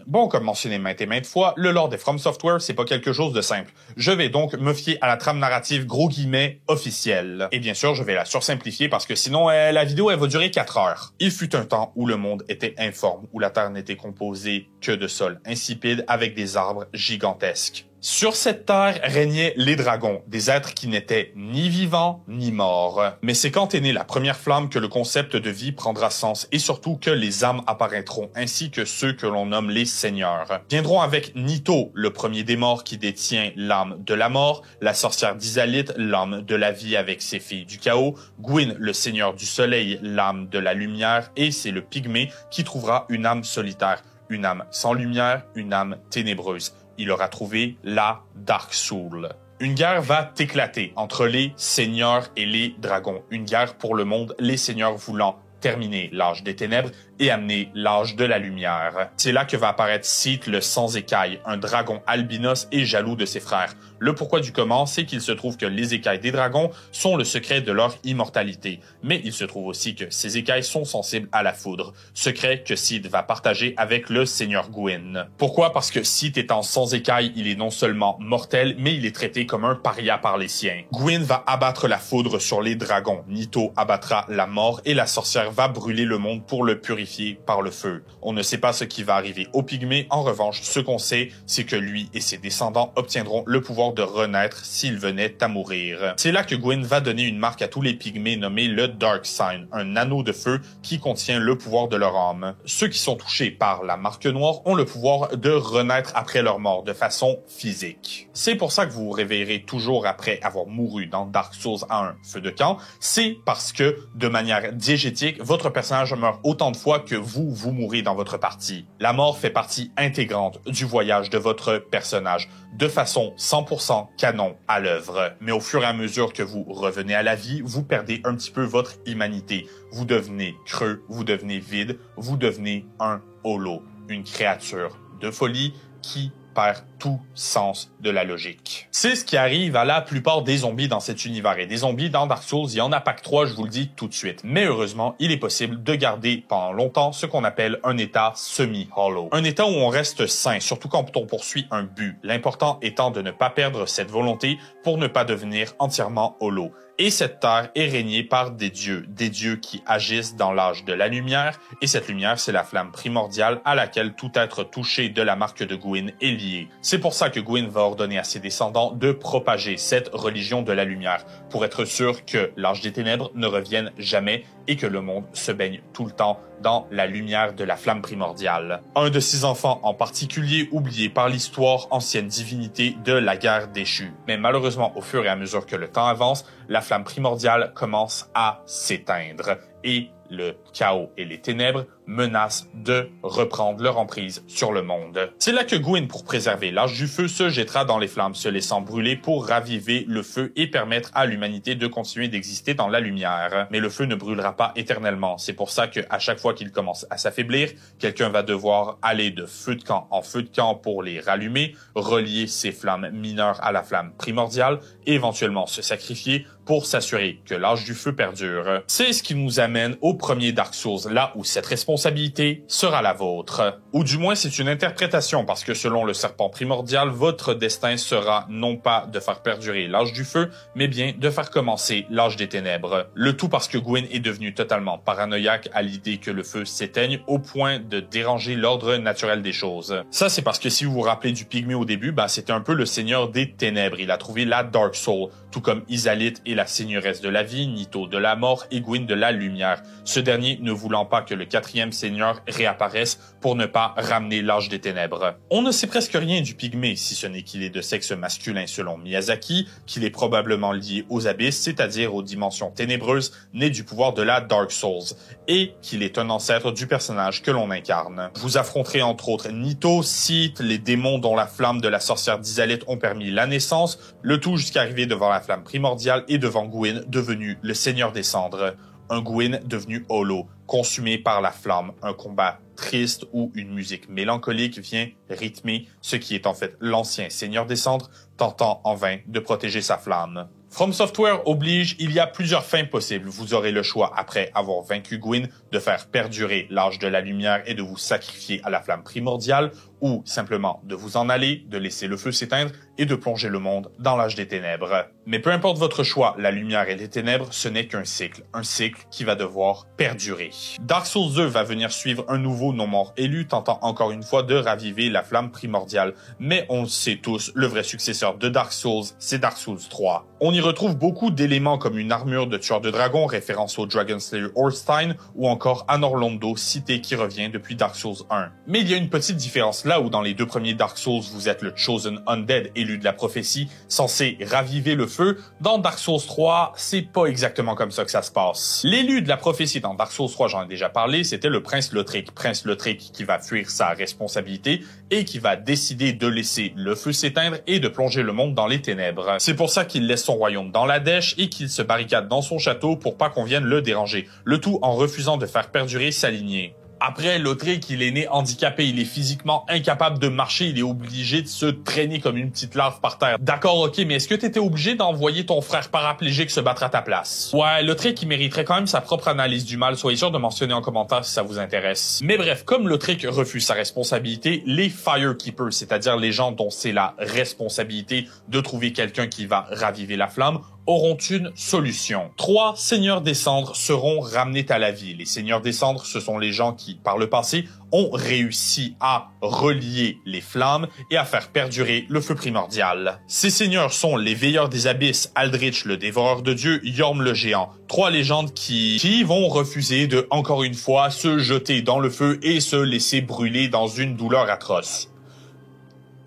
Bon, comme mentionné maintes et maintes fois, le lore des From Software, c'est pas quelque chose de simple. Je vais donc me fier à la trame narrative gros guillemets officielle. Et bien sûr, je vais la sursimplifier parce que sinon, la vidéo, elle va durer 4 heures. Il fut un temps où le monde était informe, où la Terre n'était composée que de sol insipide avec des arbres gigantesques. Sur cette terre régnaient les dragons, des êtres qui n'étaient ni vivants ni morts. Mais c'est quand est née la première flamme que le concept de vie prendra sens et surtout que les âmes apparaîtront, ainsi que ceux que l'on nomme les seigneurs. Viendront avec Nito, le premier des morts qui détient l'âme de la mort, la sorcière d'Izalith, l'âme de la vie avec ses filles du chaos, Gwyn, le seigneur du soleil, l'âme de la lumière, et c'est le pygmée qui trouvera une âme solitaire, une âme sans lumière, une âme ténébreuse. Il aura trouvé la Dark Soul. Une guerre va éclater entre les seigneurs et les dragons. Une guerre pour le monde, les seigneurs voulant terminer l'âge des ténèbres et amener l'âge de la lumière. C'est là que va apparaître Sith le sans écailles, un dragon albinos et jaloux de ses frères. Le pourquoi du comment, c'est qu'il se trouve que les écailles des dragons sont le secret de leur immortalité. Mais il se trouve aussi que ces écailles sont sensibles à la foudre, secret que Sith va partager avec le seigneur Gwyn. Pourquoi? Parce que Sith étant sans écailles, il est non seulement mortel, mais il est traité comme un paria par les siens. Gwyn va abattre la foudre sur les dragons, Nito abattra la mort et la sorcière va brûler le monde pour le purifier par le feu. On ne sait pas ce qui va arriver au pygmée, en revanche, ce qu'on sait, c'est que lui et ses descendants obtiendront le pouvoir de renaître s'ils venaient à mourir. C'est là que Gwyn va donner une marque à tous les pygmées nommée le Dark Sign, un anneau de feu qui contient le pouvoir de leur âme. Ceux qui sont touchés par la marque noire ont le pouvoir de renaître après leur mort de façon physique. C'est pour ça que vous vous réveillerez toujours après avoir mouru dans Dark Souls à un feu de camp, c'est parce que, de manière diégétique, votre personnage meurt autant de fois que vous mourrez dans votre partie. La mort fait partie intégrante du voyage de votre personnage, de façon 100% canon à l'œuvre. Mais au fur et à mesure que vous revenez à la vie, vous perdez un petit peu votre humanité. Vous devenez creux, vous devenez vide, vous devenez un holo, une créature de folie qui perd tout sens de la logique. C'est ce qui arrive à la plupart des zombies dans cet univers. Et des zombies dans Dark Souls, il y en a pas que 3, je vous le dis tout de suite. Mais heureusement, il est possible de garder pendant longtemps ce qu'on appelle un état semi-hollow. Un état où on reste sain, surtout quand on poursuit un but. L'important étant de ne pas perdre cette volonté pour ne pas devenir entièrement hollow. Et cette terre est régnée par des dieux qui agissent dans l'âge de la lumière, et cette lumière, c'est la flamme primordiale à laquelle tout être touché de la marque de Gwyn est lié. C'est pour ça que Gwyn va ordonner à ses descendants de propager cette religion de la lumière, pour être sûr que l'âge des ténèbres ne revienne jamais et que le monde se baigne tout le temps dans la lumière de la flamme primordiale. Un de ses enfants en particulier oublié par l'histoire, ancienne divinité de la guerre déchue. Mais malheureusement, au fur et à mesure que le temps avance, la flamme primordiale commence à s'éteindre et le chaos et les ténèbres menacent de reprendre leur emprise sur le monde. C'est là que Gwyn, pour préserver l'âge du feu, se jettera dans les flammes, se laissant brûler pour raviver le feu et permettre à l'humanité de continuer d'exister dans la lumière. Mais le feu ne brûlera pas éternellement. C'est pour ça qu'à chaque fois qu'il commence à s'affaiblir, quelqu'un va devoir aller de feu de camp en feu de camp pour les rallumer, relier ces flammes mineures à la flamme primordiale et éventuellement se sacrifier pour s'assurer que l'âge du feu perdure. C'est ce qui nous amène au premier Dark Souls, là où cette responsabilité sera la vôtre. Ou du moins, c'est une interprétation, parce que selon le serpent primordial, votre destin sera non pas de faire perdurer l'âge du feu, mais bien de faire commencer l'âge des ténèbres. Le tout parce que Gwyn est devenu totalement paranoïaque à l'idée que le feu s'éteigne au point de déranger l'ordre naturel des choses. Ça, c'est parce que si vous vous rappelez du pygmée au début, c'était un peu le seigneur des ténèbres. Il a trouvé la Dark Soul, tout comme Izalith et la seigneuresse de la vie, Nito de la mort et Gwyn de la lumière. Ce dernier ne voulant pas que le quatrième seigneur réapparaisse pour ne pas ramener l'âge des ténèbres. On ne sait presque rien du pygmée, si ce n'est qu'il est de sexe masculin selon Miyazaki, qu'il est probablement lié aux abysses, c'est-à-dire aux dimensions ténébreuses nées du pouvoir de la Dark Souls, et qu'il est un ancêtre du personnage que l'on incarne. Vous affronterez entre autres Nito, Sith, les démons dont la flamme de la sorcière d'Izalith ont permis la naissance, le tout jusqu'à arriver devant la flamme primordiale et devant Gwyn, devenu le seigneur des cendres. Un Gwyn devenu holo, consumé par la flamme, un combat triste où une musique mélancolique vient rythmer ce qui est en fait l'ancien seigneur des cendres, tentant en vain de protéger sa flamme. From Software oblige, il y a plusieurs fins possibles. Vous aurez le choix, après avoir vaincu Gwyn, de faire perdurer l'âge de la lumière et de vous sacrifier à la flamme primordiale, ou simplement de vous en aller, de laisser le feu s'éteindre et de plonger le monde dans l'âge des ténèbres. Mais peu importe votre choix, la lumière et les ténèbres, ce n'est qu'un cycle qui va devoir perdurer. Dark Souls 2 va venir suivre un nouveau non-mort élu tentant encore une fois de raviver la flamme primordiale. Mais on le sait tous, le vrai successeur de Dark Souls, c'est Dark Souls 3. On y retrouve beaucoup d'éléments comme une armure de tueur de dragon, référence au Dragon Slayer Orstein, ou encore Anor Londo, cité qui revient depuis Dark Souls 1. Mais il y a une petite différence là où dans les deux premiers Dark Souls, vous êtes le Chosen Undead, élu de la prophétie, censé raviver le feu. Dans Dark Souls 3, c'est pas exactement comme ça que ça se passe. L'élu de la prophétie dans Dark Souls 3, j'en ai déjà parlé, c'était le Prince Lothric. Prince Lothric qui va fuir sa responsabilité et qui va décider de laisser le feu s'éteindre et de plonger le monde dans les ténèbres. C'est pour ça qu'il laisse son royaume dans la dèche et qu'il se barricade dans son château pour pas qu'on vienne le déranger. Le tout en refusant de faire perdurer sa lignée. Après, Lothric, il est né handicapé, il est physiquement incapable de marcher, il est obligé de se traîner comme une petite larve par terre. D'accord, ok, mais est-ce que t'étais obligé d'envoyer ton frère paraplégique se battre à ta place? Ouais, Lothric, il mériterait quand même sa propre analyse du mal, soyez sûr de mentionner en commentaire si ça vous intéresse. Mais bref, comme Lothric refuse sa responsabilité, les Firekeepers, c'est-à-dire les gens dont c'est la responsabilité de trouver quelqu'un qui va raviver la flamme, auront une solution. 3 seigneurs des cendres seront ramenés à la vie. Les seigneurs des cendres, ce sont les gens qui, par le passé, ont réussi à relier les flammes et à faire perdurer le feu primordial. Ces seigneurs sont les veilleurs des abysses, Aldrich le dévoreur de dieux, Yorm le géant. 3 légendes qui vont refuser de, encore une fois, se jeter dans le feu et se laisser brûler dans une douleur atroce.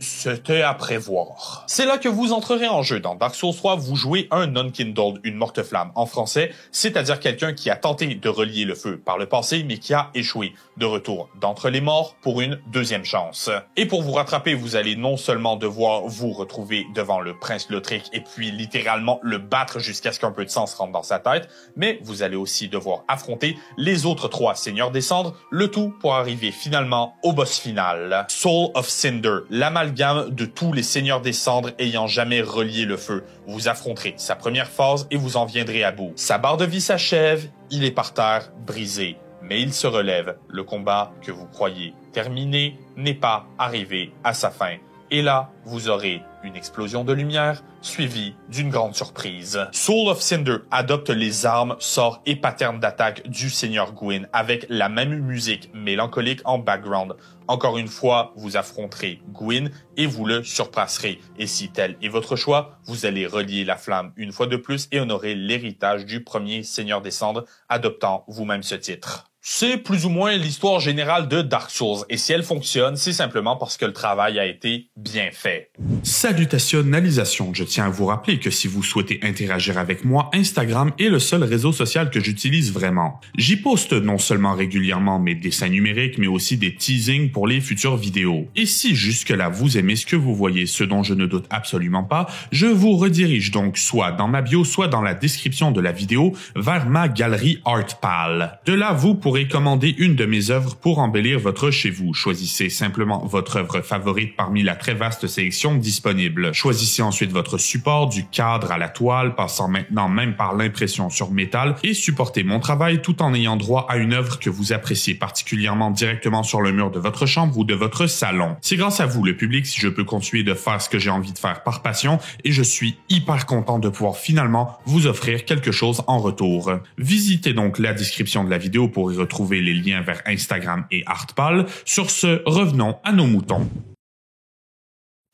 C'était à prévoir. C'est là que vous entrerez en jeu. Dans Dark Souls 3, vous jouez un Unkindled, une morte-flamme en français, c'est-à-dire quelqu'un qui a tenté de relier le feu par le passé, mais qui a échoué. De retour d'entre les morts pour une deuxième chance. Et pour vous rattraper, vous allez non seulement devoir vous retrouver devant le prince Lothric et puis littéralement le battre jusqu'à ce qu'un peu de sang se rentre dans sa tête, mais vous allez aussi devoir affronter les autres 3 seigneurs des cendres, le tout pour arriver finalement au boss final. Soul of Cinder, l'amalgame de tous les seigneurs des cendres ayant jamais relié le feu. Vous affronterez sa première phase et vous en viendrez à bout. Sa barre de vie s'achève, il est par terre, brisé. Mais il se relève. Le combat que vous croyez terminé n'est pas arrivé à sa fin. Et là, vous aurez une explosion de lumière suivie d'une grande surprise. Soul of Cinder adopte les armes, sorts et patterns d'attaque du Seigneur Gwyn avec la même musique mélancolique en background. Encore une fois, vous affronterez Gwyn et vous le surpasserez. Et si tel est votre choix, vous allez relier la flamme une fois de plus et honorer l'héritage du premier Seigneur des Cendres, adoptant vous-même ce titre. C'est plus ou moins l'histoire générale de Dark Souls, et si elle fonctionne, c'est simplement parce que le travail a été bien fait. Salutations, je tiens à vous rappeler que si vous souhaitez interagir avec moi, Instagram est le seul réseau social que j'utilise vraiment. J'y poste non seulement régulièrement mes dessins numériques, mais aussi des teasings pour les futures vidéos. Et si jusque-là vous aimez ce que vous voyez, ce dont je ne doute absolument pas, je vous redirige donc soit dans ma bio, soit dans la description de la vidéo vers ma galerie Artpal. De là, vous pourrez commander une de mes œuvres pour embellir votre chez vous. Choisissez simplement votre œuvre favorite parmi la très vaste sélection disponible. Choisissez ensuite votre support, du cadre à la toile, passant maintenant même par l'impression sur métal, et supportez mon travail tout en ayant droit à une œuvre que vous appréciez particulièrement directement sur le mur de votre chambre ou de votre salon. C'est grâce à vous, le public, si je peux continuer de faire ce que j'ai envie de faire par passion, et je suis hyper content de pouvoir finalement vous offrir quelque chose en retour. Visitez donc la description de la vidéo pour y retrouver les liens vers Instagram et Artpal. Sur ce, revenons à nos moutons.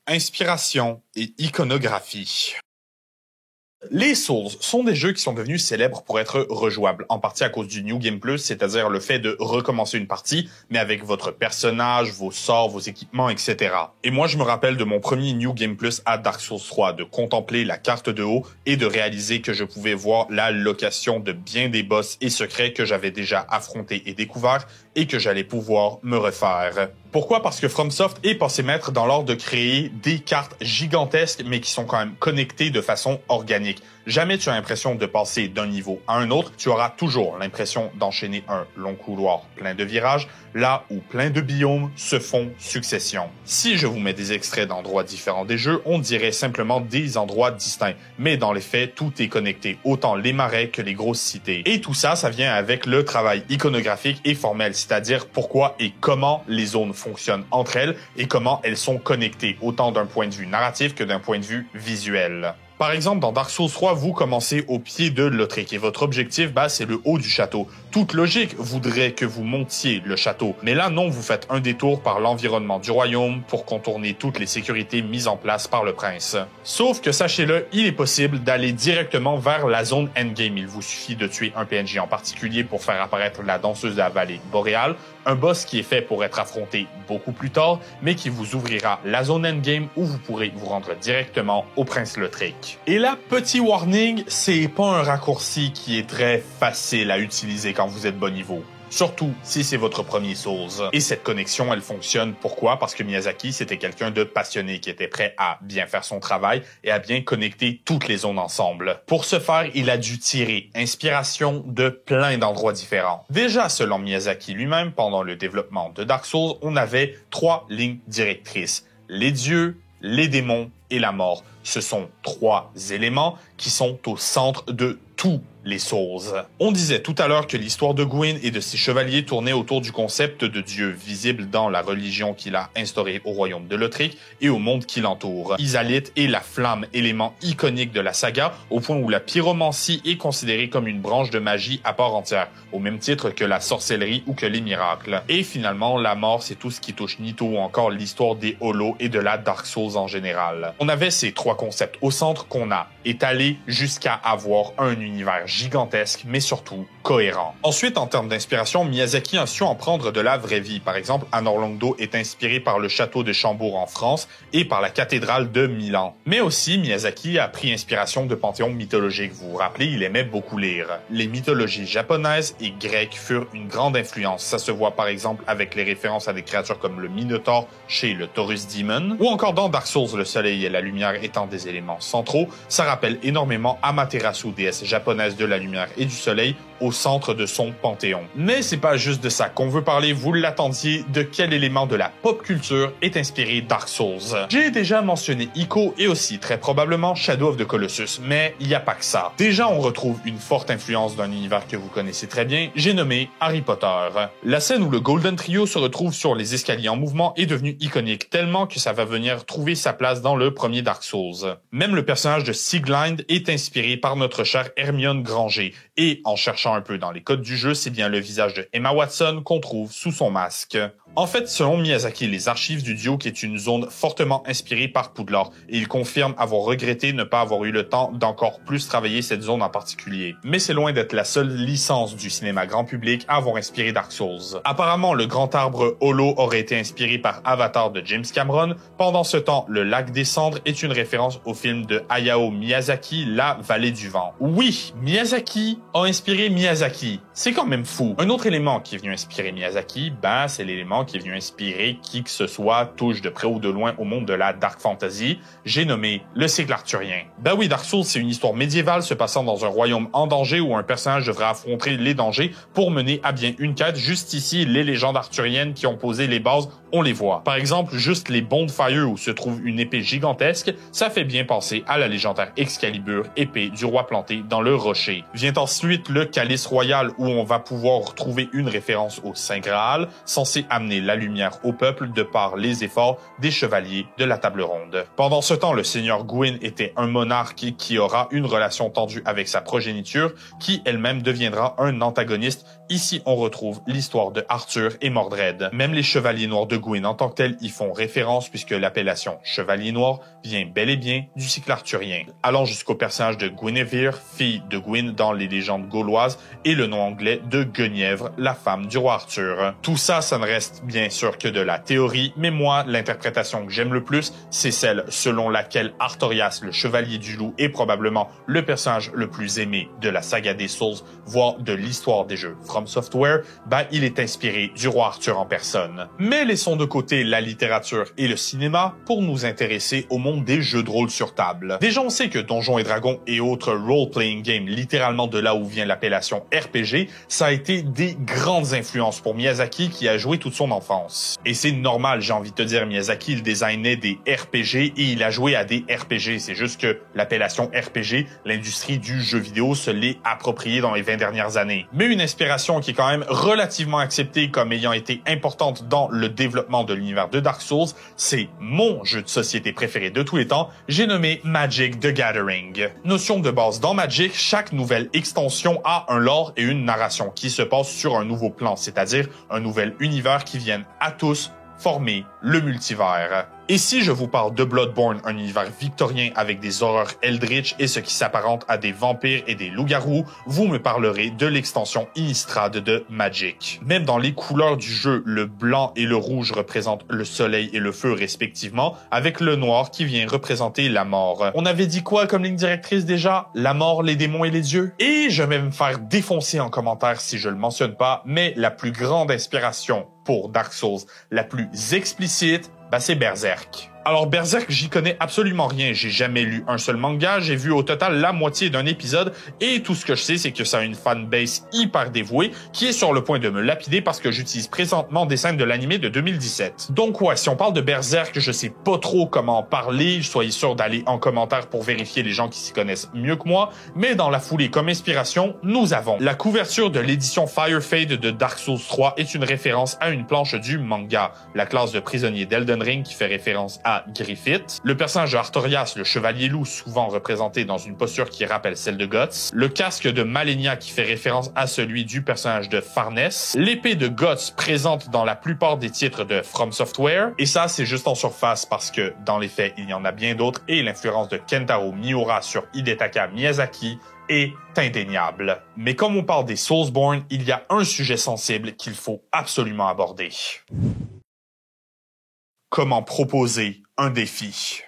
Inspiration et iconographie. Les Souls sont des jeux qui sont devenus célèbres pour être rejouables, en partie à cause du New Game Plus, c'est-à-dire le fait de recommencer une partie, mais avec votre personnage, vos sorts, vos équipements, etc. Et moi, je me rappelle de mon premier New Game Plus à Dark Souls 3, de contempler la carte de haut et de réaliser que je pouvais voir la location de bien des boss et secrets que j'avais déjà affrontés et découverts et que j'allais pouvoir me refaire. Pourquoi? Parce que FromSoft est passé maître dans l'art de créer des cartes gigantesques, mais qui sont quand même connectées de façon organique. Jamais tu as l'impression de passer d'un niveau à un autre, tu auras toujours l'impression d'enchaîner un long couloir plein de virages, là où plein de biomes se font succession. Si je vous mets des extraits d'endroits différents des jeux, on dirait simplement des endroits distincts, mais dans les faits, tout est connecté, autant les marais que les grosses cités. Et tout ça, ça vient avec le travail iconographique et formel, c'est-à-dire pourquoi et comment les zones fonctionnent entre elles et comment elles sont connectées, autant d'un point de vue narratif que d'un point de vue visuel. Par exemple, dans Dark Souls 3, vous commencez au pied de Lothric et votre objectif, c'est le haut du château. Toute logique voudrait que vous montiez le château, mais là non, vous faites un détour par l'environnement du royaume pour contourner toutes les sécurités mises en place par le prince. Sauf que sachez-le, il est possible d'aller directement vers la zone endgame. Il vous suffit de tuer un PNJ en particulier pour faire apparaître la danseuse de la vallée boréale, un boss qui est fait pour être affronté beaucoup plus tard, mais qui vous ouvrira la zone endgame où vous pourrez vous rendre directement au prince Lothric. Et là, petit warning, c'est pas un raccourci qui est très facile à utiliser quand vous êtes bon niveau. Surtout si c'est votre premier Souls. Et cette connexion, elle fonctionne. Pourquoi? Parce que Miyazaki, c'était quelqu'un de passionné qui était prêt à bien faire son travail et à bien connecter toutes les zones ensemble. Pour ce faire, il a dû tirer inspiration de plein d'endroits différents. Déjà, selon Miyazaki lui-même, pendant le développement de Dark Souls, on avait 3 lignes directrices. Les dieux, les démons et la mort. Ce sont 3 éléments qui sont au centre de tous les Souls. On disait tout à l'heure que l'histoire de Gwyn et de ses chevaliers tournait autour du concept de Dieu, visible dans la religion qu'il a instaurée au royaume de Lothric et au monde qui l'entoure. Izalith est la flamme, élément iconique de la saga, au point où la pyromancie est considérée comme une branche de magie à part entière, au même titre que la sorcellerie ou que les miracles. Et finalement, la mort, c'est tout ce qui touche Nito ou encore l'histoire des Holos et de la Dark Souls en général. On avait ces 3 concepts au centre qu'on a étalés jusqu'à avoir un univers gigantesque, mais surtout cohérent. Ensuite, en termes d'inspiration, Miyazaki a su en prendre de la vraie vie. Par exemple, Anor Londo est inspiré par le château de Chambord en France et par la cathédrale de Milan. Mais aussi, Miyazaki a pris inspiration de panthéons mythologiques. Vous vous rappelez, il aimait beaucoup lire. Les mythologies japonaises et grecques furent une grande influence. Ça se voit par exemple avec les références à des créatures comme le Minotaure chez le Taurus Demon, ou encore dans Dark Souls, le soleil et la lumière étant des éléments centraux. Ça rappelle énormément Amaterasu, déesse japonaise de la lumière et du soleil, au centre de son panthéon. Mais c'est pas juste de ça qu'on veut parler, vous l'attendiez, de quel élément de la pop culture est inspiré Dark Souls. J'ai déjà mentionné Ico et aussi très probablement Shadow of the Colossus, mais il n'y a pas que ça. Déjà, on retrouve une forte influence d'un univers que vous connaissez très bien, j'ai nommé Harry Potter. La scène où le Golden Trio se retrouve sur les escaliers en mouvement est devenue iconique, tellement que ça va venir trouver sa place dans le premier Dark Souls. Même le personnage de Sieglind est inspiré par notre chère Hermione Granger, et en cherchant un peu dans les codes du jeu, c'est bien le visage de Emma Watson qu'on trouve sous son masque. En fait, selon Miyazaki, les archives du Duke est une zone fortement inspirée par Poudlard, et il confirme avoir regretté ne pas avoir eu le temps d'encore plus travailler cette zone en particulier. Mais c'est loin d'être la seule licence du cinéma grand public à avoir inspiré Dark Souls. Apparemment, le grand arbre Holo aurait été inspiré par Avatar de James Cameron. Pendant ce temps, le lac des cendres est une référence au film de Hayao Miyazaki, La Vallée du Vent. Oui, Miyazaki a inspiré Miyazaki. C'est quand même fou. Un autre élément qui est venu inspirer Miyazaki, c'est l'élément qui est venu inspirer qui que ce soit touche de près ou de loin au monde de la dark fantasy. J'ai nommé le cycle arthurien. Oui, Dark Souls, c'est une histoire médiévale se passant dans un royaume en danger où un personnage devrait affronter les dangers pour mener à bien une quête. Juste ici, les légendes arthuriennes qui ont posé les bases, on les voit. Par exemple, juste les Bonfire où se trouve une épée gigantesque, ça fait bien penser à la légendaire Excalibur, épée du roi planté dans le rocher. Vient ensuite le Calice royal où on va pouvoir retrouver une référence au Saint Graal, censé amener la lumière au peuple de par les efforts des chevaliers de la table ronde. Pendant ce temps, le seigneur Gwyn était un monarque qui aura une relation tendue avec sa progéniture, qui elle-même deviendra un antagoniste. Ici, on retrouve l'histoire de Arthur et Mordred. Même les chevaliers noirs de Gwyn en tant que tels y font référence puisque l'appellation chevalier noir vient bel et bien du cycle arthurien, allant jusqu'au personnage de Guinevere, fille de Gwyn dans les légendes gauloises, et le nom anglais de Guenièvre, la femme du roi Arthur. Tout ça, ça ne reste bien sûr que de la théorie, mais moi, l'interprétation que j'aime le plus, c'est celle selon laquelle Arthurias, le chevalier du loup, est probablement le personnage le plus aimé de la saga des Souls, voire de l'histoire des jeux From From Software, il est inspiré du roi Arthur en personne. Mais laissons de côté la littérature et le cinéma pour nous intéresser au monde des jeux de rôle sur table. Déjà, on sait que Donjons et Dragons et autres role-playing games, littéralement de là où vient l'appellation RPG, ça a été des grandes influences pour Miyazaki qui a joué toute son enfance. Et c'est normal, j'ai envie de te dire, Miyazaki, il designait des RPG et il a joué à des RPG. C'est juste que l'appellation RPG, l'industrie du jeu vidéo se l'est appropriée dans les 20 dernières années. Mais une inspiration qui est quand même relativement acceptée comme ayant été importante dans le développement de l'univers de Dark Souls, c'est mon jeu de société préféré de tous les temps, j'ai nommé Magic: The Gathering. Notion de base, dans Magic, chaque nouvelle extension a un lore et une narration qui se passe sur un nouveau plan, c'est-à-dire un nouvel univers qui vienne à tous former le multivers. Et si je vous parle de Bloodborne, un univers victorien avec des horreurs eldritch et ce qui s'apparente à des vampires et des loups-garous, vous me parlerez de l'extension Innistrad de Magic. Même dans les couleurs du jeu, le blanc et le rouge représentent le soleil et le feu respectivement, avec le noir qui vient représenter la mort. On avait dit quoi comme ligne directrice déjà? La mort, les démons et les dieux? Et je vais me faire défoncer en commentaire si je le mentionne pas, mais la plus grande inspiration pour Dark Souls, la plus explicite, c'est Berserk. Alors Berserk, j'y connais absolument rien, j'ai jamais lu un seul manga, j'ai vu au total la moitié d'un épisode et tout ce que je sais c'est que ça a une fanbase hyper dévouée qui est sur le point de me lapider parce que j'utilise présentement des scènes de l'anime de 2017. Donc ouais, si on parle de Berserk, je sais pas trop comment en parler, soyez sûr d'aller en commentaire pour vérifier les gens qui s'y connaissent mieux que moi, mais dans la foulée comme inspiration, nous avons la couverture de l'édition Fire Fade de Dark Souls 3 est une référence à une planche du manga, la classe de prisonnier d'Elden Ring qui fait référence à Griffith, le personnage de Artorias, le chevalier loup, souvent représenté dans une posture qui rappelle celle de Guts, le casque de Malenia qui fait référence à celui du personnage de Farness, l'épée de Guts présente dans la plupart des titres de From Software, et ça c'est juste en surface parce que dans les faits il y en a bien d'autres et l'influence de Kentaro Miura sur Hidetaka Miyazaki est indéniable. Mais comme on parle des Soulsborne, il y a un sujet sensible qu'il faut absolument aborder. Comment proposer un défi?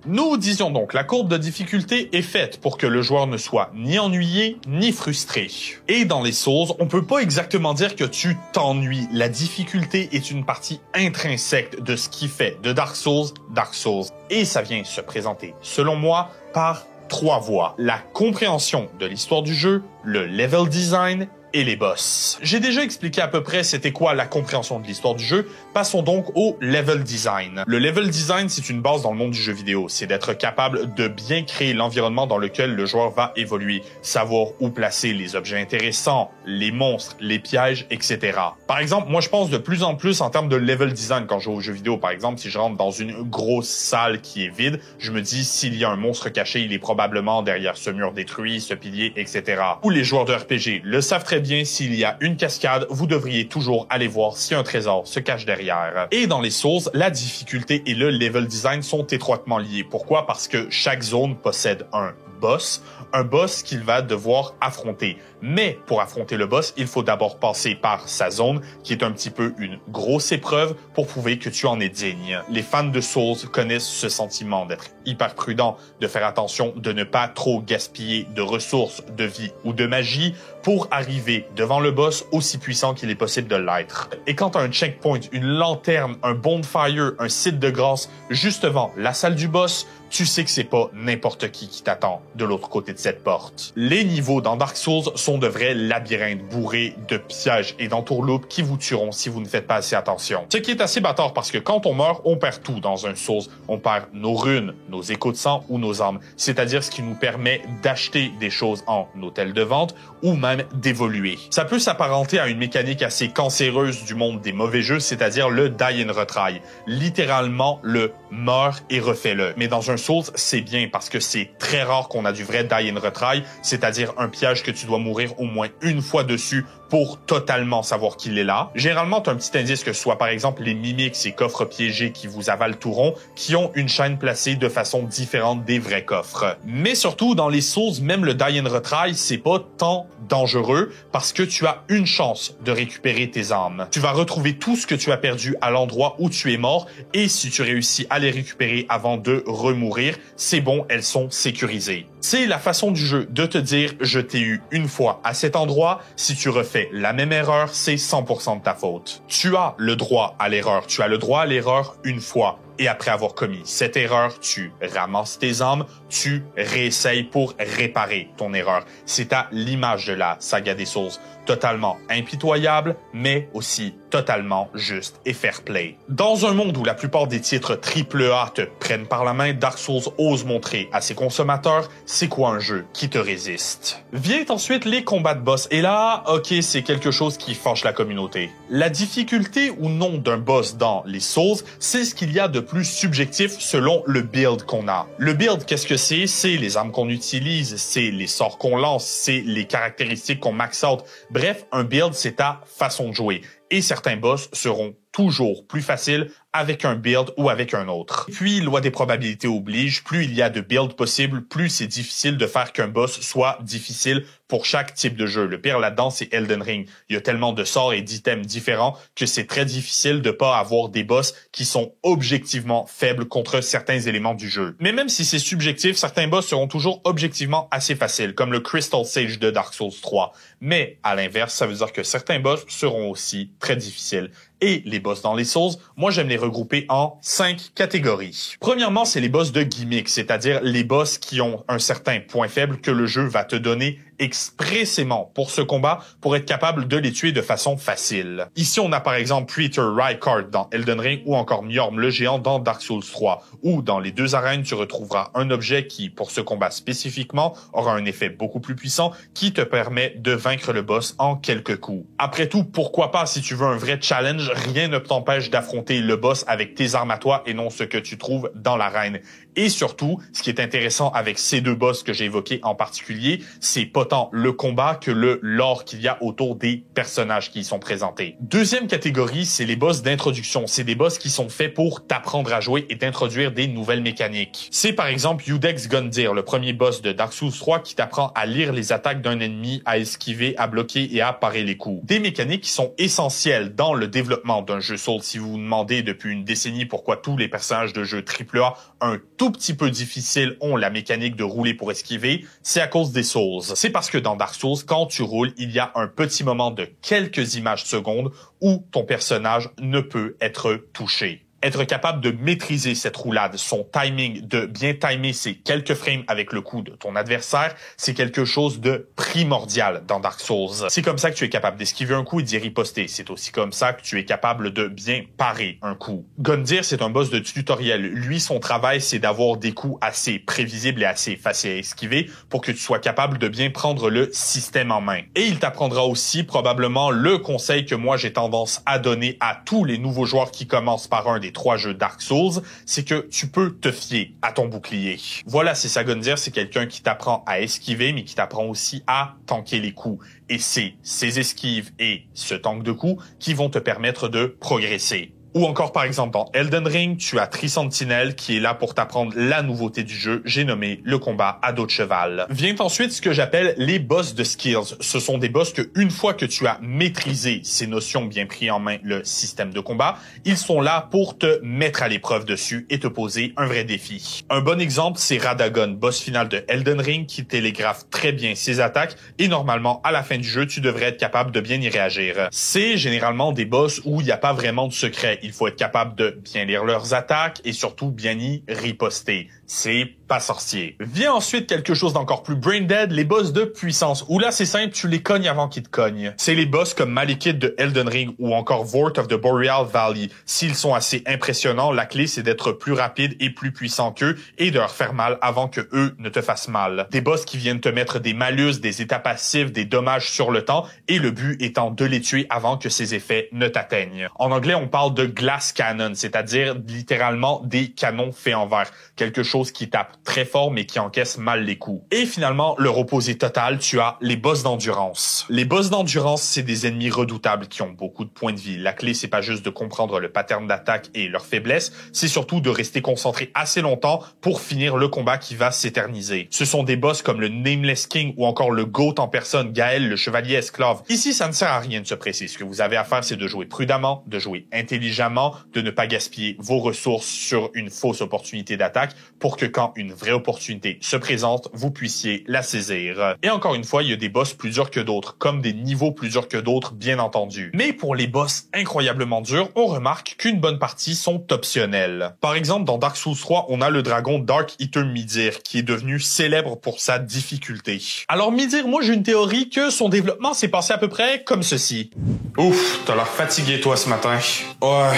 Nous disions donc, la courbe de difficulté est faite pour que le joueur ne soit ni ennuyé, ni frustré. Et dans les Souls, on peut pas exactement dire que tu t'ennuies. La difficulté est une partie intrinsèque de ce qui fait de Dark Souls, Dark Souls. Et ça vient se présenter, selon moi, par 3 voies. La compréhension de l'histoire du jeu, le level design et les boss. J'ai déjà expliqué à peu près c'était quoi la compréhension de l'histoire du jeu, passons donc au level design. Le level design, c'est une base dans le monde du jeu vidéo, c'est d'être capable de bien créer l'environnement dans lequel le joueur va évoluer, savoir où placer les objets intéressants, les monstres, les pièges, etc. Par exemple, moi je pense de plus en plus en termes de level design quand je joue aux jeux vidéo. Par exemple, si je rentre dans une grosse salle qui est vide, je me dis s'il y a un monstre caché, il est probablement derrière ce mur détruit, ce pilier, etc. Ou les joueurs de RPG le savent très bien, s'il y a une cascade, vous devriez toujours aller voir si un trésor se cache derrière. Et dans les Souls, la difficulté et le level design sont étroitement liés. Pourquoi? Parce que chaque zone possède un boss qu'il va devoir affronter. Mais pour affronter le boss, il faut d'abord passer par sa zone, qui est un petit peu une grosse épreuve pour prouver que tu en es digne. Les fans de Souls connaissent ce sentiment d'être hyper prudent, de faire attention de ne pas trop gaspiller de ressources, de vie ou de magie pour arriver devant le boss aussi puissant qu'il est possible de l'être. Et quand tu as un checkpoint, une lanterne, un bonfire, un site de grâce, juste devant la salle du boss, tu sais que c'est pas n'importe qui t'attend de l'autre côté de cette porte. Les niveaux dans Dark Souls sont de vrais labyrinthes bourrés de pièges et d'entourloupes qui vous tueront si vous ne faites pas assez attention. Ce qui est assez bâtard parce que quand on meurt, on perd tout dans un Souls. On perd nos runes, nos échos de sang ou nos armes, c'est-à-dire ce qui nous permet d'acheter des choses en hôtel de vente ou même d'évoluer. Ça peut s'apparenter à une mécanique assez cancéreuse du monde des mauvais jeux, c'est-à-dire le die and retry. Littéralement, le meurs et refais-le. Mais dans un Souls, c'est bien parce que c'est très rare qu'on a du vrai die and retry, c'est-à-dire un piège que tu dois mourir au moins une fois dessus pour totalement savoir qu'il est là. Généralement, tu as un petit indice que ce soit par exemple les mimiques, ces coffres piégés qui vous avalent tout rond, qui ont une chaîne placée de façon différente des vrais coffres. Mais surtout, dans les Souls, même le die and retry, c'est pas tant dangereux parce que tu as une chance de récupérer tes âmes. Tu vas retrouver tout ce que tu as perdu à l'endroit où tu es mort et si tu réussis à les récupérer avant de remourir, c'est bon, elles sont sécurisées. C'est la façon du jeu de te dire « je t'ai eu une fois à cet endroit, si tu refais la même erreur, c'est 100% de ta faute ». Tu as le droit à l'erreur, tu as le droit à l'erreur une fois. Et après avoir commis cette erreur, tu ramasses tes âmes, tu réessayes pour réparer ton erreur. C'est à l'image de la saga des Souls. Totalement impitoyable, mais aussi totalement juste et fair play. Dans un monde où la plupart des titres AAA te prennent par la main, Dark Souls ose montrer à ses consommateurs c'est quoi un jeu qui te résiste. Viennent ensuite les combats de boss, et là, ok, c'est quelque chose qui fâche la communauté. La difficulté ou non d'un boss dans les Souls, c'est ce qu'il y a de plus subjectif selon le build qu'on a. Le build, qu'est-ce que c'est? C'est les armes qu'on utilise, c'est les sorts qu'on lance, c'est les caractéristiques qu'on max out. Bref, un build, c'est ta façon de jouer. Et certains boss seront toujours plus faciles avec un build ou avec un autre. Puis, loi des probabilités oblige, plus il y a de builds possibles, plus c'est difficile de faire qu'un boss soit difficile pour chaque type de jeu. Le pire là-dedans, c'est Elden Ring. Il y a tellement de sorts et d'items différents que c'est très difficile de pas avoir des boss qui sont objectivement faibles contre certains éléments du jeu. Mais même si c'est subjectif, certains boss seront toujours objectivement assez faciles, comme le Crystal Sage de Dark Souls 3. Mais à l'inverse, ça veut dire que certains boss seront aussi très difficiles. Et les boss dans les Souls, moi j'aime les regrouper en 5 catégories. Premièrement, c'est les boss de gimmick, c'est-à-dire les boss qui ont un certain point faible que le jeu va te donner expressément pour ce combat pour être capable de les tuer de façon facile. Ici, on a par exemple Peter Rykard dans Elden Ring ou encore Mjorm le géant dans Dark Souls 3, où dans les deux arènes, tu retrouveras un objet qui, pour ce combat spécifiquement, aura un effet beaucoup plus puissant qui te permet de vaincre le boss en quelques coups. Après tout, pourquoi pas si tu veux un vrai challenge, rien ne t'empêche d'affronter le boss avec tes armes à toi et non ce que tu trouves dans l'arène. Et surtout, ce qui est intéressant avec ces deux boss que j'ai évoqués en particulier, c'est pas tant le combat que le lore qu'il y a autour des personnages qui y sont présentés. Deuxième catégorie, c'est les boss d'introduction. C'est des boss qui sont faits pour t'apprendre à jouer et t'introduire des nouvelles mécaniques. C'est par exemple Iudex Gundyr, le premier boss de Dark Souls 3 qui t'apprend à lire les attaques d'un ennemi, à esquiver, à bloquer et à parer les coups. Des mécaniques qui sont essentielles dans le développement d'un jeu Souls. Si vous vous demandez depuis une décennie pourquoi tous les personnages de jeux AAA un tout petit peu difficiles ont la mécanique de rouler pour esquiver, c'est à cause des Souls. C'est parce que dans Dark Souls, quand tu roules, il y a un petit moment de quelques images secondes où ton personnage ne peut être touché. Être capable de maîtriser cette roulade, son timing, de bien timer ces quelques frames avec le coup de ton adversaire, c'est quelque chose de primordial dans Dark Souls. C'est comme ça que tu es capable d'esquiver un coup et d'y riposter. C'est aussi comme ça que tu es capable de bien parer un coup. Gundyr, c'est un boss de tutoriel. Lui, son travail, c'est d'avoir des coups assez prévisibles et assez faciles à esquiver pour que tu sois capable de bien prendre le système en main. Et il t'apprendra aussi probablement le conseil que moi j'ai tendance à donner à tous les nouveaux joueurs qui commencent par un des 3 jeux Dark Souls, c'est que tu peux te fier à ton bouclier. Voilà, c'est ça Gundyr, c'est quelqu'un qui t'apprend à esquiver, mais qui t'apprend aussi à tanker les coups. Et c'est ces esquives et ce tank de coups qui vont te permettre de progresser. Ou encore, par exemple, dans Elden Ring, tu as Tri-Sentinel qui est là pour t'apprendre la nouveauté du jeu, j'ai nommé le combat à dos de cheval. Vient ensuite ce que j'appelle les boss de skills. Ce sont des boss que, une fois que tu as maîtrisé ces notions, bien pris en main le système de combat, ils sont là pour te mettre à l'épreuve dessus et te poser un vrai défi. Un bon exemple, c'est Radagon, boss final de Elden Ring, qui télégraphe très bien ses attaques et normalement, à la fin du jeu, tu devrais être capable de bien y réagir. C'est généralement des boss où il n'y a pas vraiment de secret. Il faut être capable de bien lire leurs attaques et surtout bien y riposter. C'est pas sorcier. Vient ensuite quelque chose d'encore plus brain dead, les boss de puissance, où là c'est simple, tu les cognes avant qu'ils te cognent. C'est les boss comme Malekith de Elden Ring ou encore Vort of the Boreal Valley. S'ils sont assez impressionnants, la clé c'est d'être plus rapide et plus puissant qu'eux et de leur faire mal avant que eux ne te fassent mal. Des boss qui viennent te mettre des malus, des états passifs, des dommages sur le temps et le but étant de les tuer avant que ces effets ne t'atteignent. En anglais, on parle de glass cannon, c'est-à-dire littéralement des canons faits en verre. Quelque chose qui tape très fort mais qui encaisse mal les coups. Et finalement, leur opposé total, tu as les boss d'endurance. Les boss d'endurance, c'est des ennemis redoutables qui ont beaucoup de points de vie. La clé, c'est pas juste de comprendre le pattern d'attaque et leurs faiblesses, c'est surtout de rester concentré assez longtemps pour finir le combat qui va s'éterniser. Ce sont des boss comme le Nameless King ou encore le Goat en personne, Gaël, le chevalier esclave. Ici, ça ne sert à rien de se presser. Ce que vous avez à faire, c'est de jouer prudemment, de jouer intelligemment, intelligemment, de ne pas gaspiller vos ressources sur une fausse opportunité d'attaque pour que quand une vraie opportunité se présente, vous puissiez la saisir. Et encore une fois, il y a des boss plus durs que d'autres, comme des niveaux plus durs que d'autres, bien entendu. Mais pour les boss incroyablement durs, on remarque qu'une bonne partie sont optionnels. Par exemple, dans Dark Souls 3, on a le dragon Dark Eater Midir, qui est devenu célèbre pour sa difficulté. Alors Midir, moi j'ai une théorie que son développement s'est passé à peu près comme ceci. Ouf, t'as l'air fatigué toi ce matin. Ouais,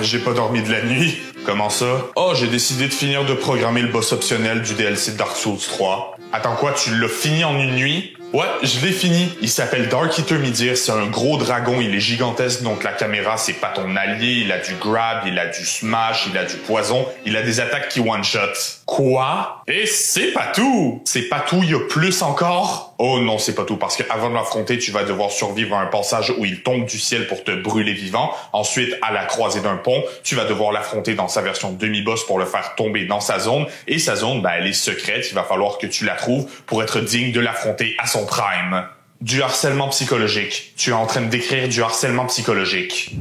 j'ai pas dormi de la nuit. Comment ça? Oh, j'ai décidé de finir de programmer le boss optionnel du DLC de Dark Souls 3. Attends quoi, tu l'as fini en une nuit? Ouais, je l'ai fini. Il s'appelle Dark Eater Midir, c'est un gros dragon, il est gigantesque, donc la caméra c'est pas ton allié, il a du grab, il a du smash, il a du poison, il a des attaques qui one-shot. Quoi? Et c'est pas tout! C'est pas tout, il y a plus encore? Oh non, c'est pas tout, parce qu'avant de l'affronter, tu vas devoir survivre à un passage où il tombe du ciel pour te brûler vivant. Ensuite, à la croisée d'un pont, tu vas devoir l'affronter dans sa version demi-boss pour le faire tomber dans sa zone. Et sa zone, elle est secrète, il va falloir que tu la trouves pour être digne de l'affronter à son prime. Du harcèlement psychologique. Tu es en train de décrire du harcèlement psychologique.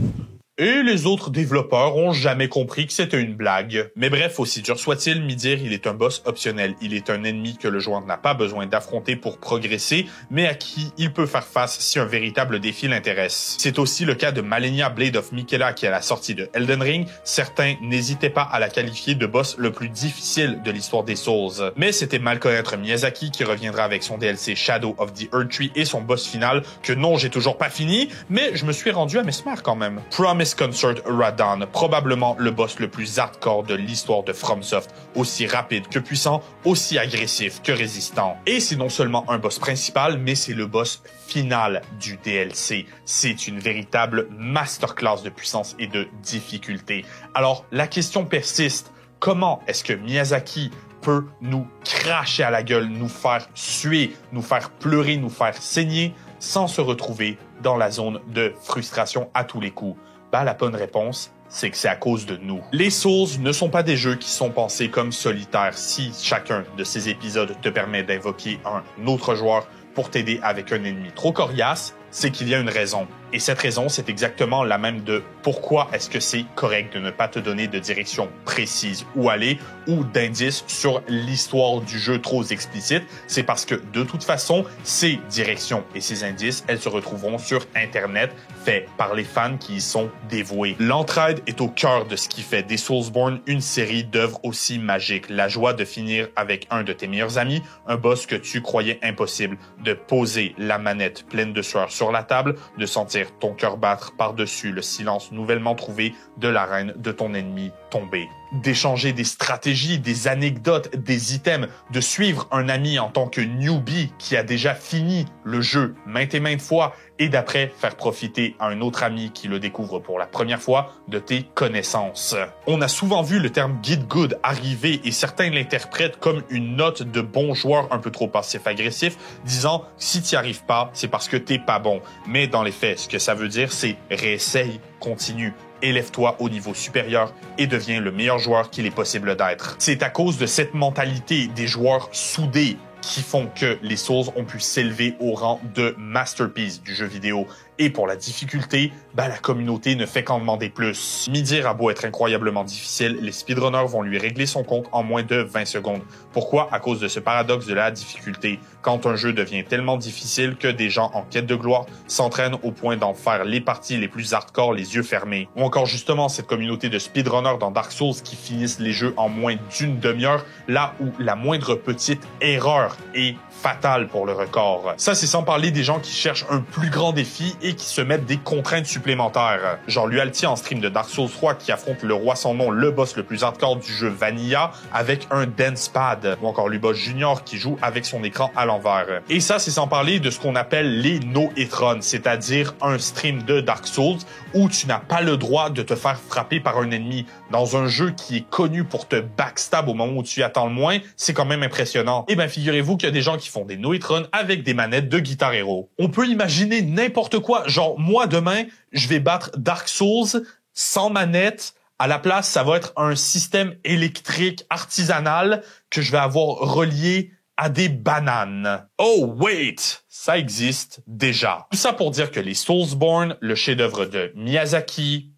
Et les autres développeurs ont jamais compris que c'était une blague. Mais bref, aussi dur soit-il, Midir, il est un boss optionnel. Il est un ennemi que le joueur n'a pas besoin d'affronter pour progresser, mais à qui il peut faire face si un véritable défi l'intéresse. C'est aussi le cas de Malenia Blade of Miquella qui, à la sortie de Elden Ring, certains n'hésitaient pas à la qualifier de boss le plus difficile de l'histoire des Souls. Mais c'était mal connaître Miyazaki qui reviendra avec son DLC Shadow of the Earth Tree et son boss final, que non, j'ai toujours pas fini, mais je me suis rendu à Mesmer quand même. Promise Concert Radahn, probablement le boss le plus hardcore de l'histoire de FromSoft, aussi rapide que puissant, aussi agressif que résistant. Et c'est non seulement un boss principal, mais c'est le boss final du DLC. C'est une véritable masterclass de puissance et de difficulté. Alors, la question persiste, comment est-ce que Miyazaki peut nous cracher à la gueule, nous faire suer, nous faire pleurer, nous faire saigner, sans se retrouver dans la zone de frustration à tous les coups? La bonne réponse, c'est que c'est à cause de nous. Les Souls ne sont pas des jeux qui sont pensés comme solitaires. Si chacun de ces épisodes te permet d'invoquer un autre joueur pour t'aider avec un ennemi trop coriace, c'est qu'il y a une raison. Et cette raison, c'est exactement la même de pourquoi est-ce que c'est correct de ne pas te donner de direction précise où aller ou d'indices sur l'histoire du jeu trop explicite. C'est parce que de toute façon, ces directions et ces indices, elles se retrouveront sur Internet, faits par les fans qui y sont dévoués. L'entraide est au cœur de ce qui fait des Soulsborne une série d'œuvres aussi magiques. La joie de finir avec un de tes meilleurs amis, un boss que tu croyais impossible, de poser la manette pleine de sueur sur la table, de sentir ton cœur battre par-dessus le silence nouvellement trouvé de l'arène de ton ennemi tombé. D'échanger des stratégies, des anecdotes, des items, de suivre un ami en tant que newbie qui a déjà fini le jeu maintes et maintes fois et d'après faire profiter à un autre ami qui le découvre pour la première fois de tes connaissances. On a souvent vu le terme Get Good arriver et certains l'interprètent comme une note de bon joueur un peu trop passif-agressif, disant si t'y arrives pas, c'est parce que t'es pas bon. Mais dans les faits, ce que ça veut dire, c'est réessaye, continue. Élève-toi au niveau supérieur et deviens le meilleur joueur qu'il est possible d'être. C'est à cause de cette mentalité des joueurs soudés qui font que les Souls ont pu s'élever au rang de masterpiece du jeu vidéo. Et pour la difficulté, la communauté ne fait qu'en demander plus. Midir a beau être incroyablement difficile, les speedrunners vont lui régler son compte en moins de 20 secondes. Pourquoi? À cause de ce paradoxe de la difficulté. Quand un jeu devient tellement difficile que des gens en quête de gloire s'entraînent au point d'en faire les parties les plus hardcore les yeux fermés. Ou encore justement cette communauté de speedrunners dans Dark Souls qui finissent les jeux en moins d'une demi-heure, là où la moindre petite erreur est fatale pour le record. Ça, c'est sans parler des gens qui cherchent un plus grand défi et qui se mettent des contraintes supplémentaires. Genre Lualti en stream de Dark Souls 3 qui affronte le roi sans nom, le boss le plus hardcore du jeu Vanilla, avec un dance pad. Ou encore Lubos Junior qui joue avec son écran à l'envers. Et ça, c'est sans parler de ce qu'on appelle les no-hit-runs, c'est-à-dire un stream de Dark Souls où tu n'as pas le droit de te faire frapper par un ennemi. Dans un jeu qui est connu pour te backstab au moment où tu y attends le moins, c'est quand même impressionnant. Et figurez-vous qu'il y a des gens qui font des no-hit-runs avec des manettes de Guitar Hero. On peut imaginer n'importe quoi. Genre, moi, demain, je vais battre Dark Souls sans manette. À la place, ça va être un système électrique artisanal que je vais avoir relié à des bananes. Oh, wait! Ça existe déjà. Tout ça pour dire que les Soulsborne, le chef-d'œuvre de Miyazaki,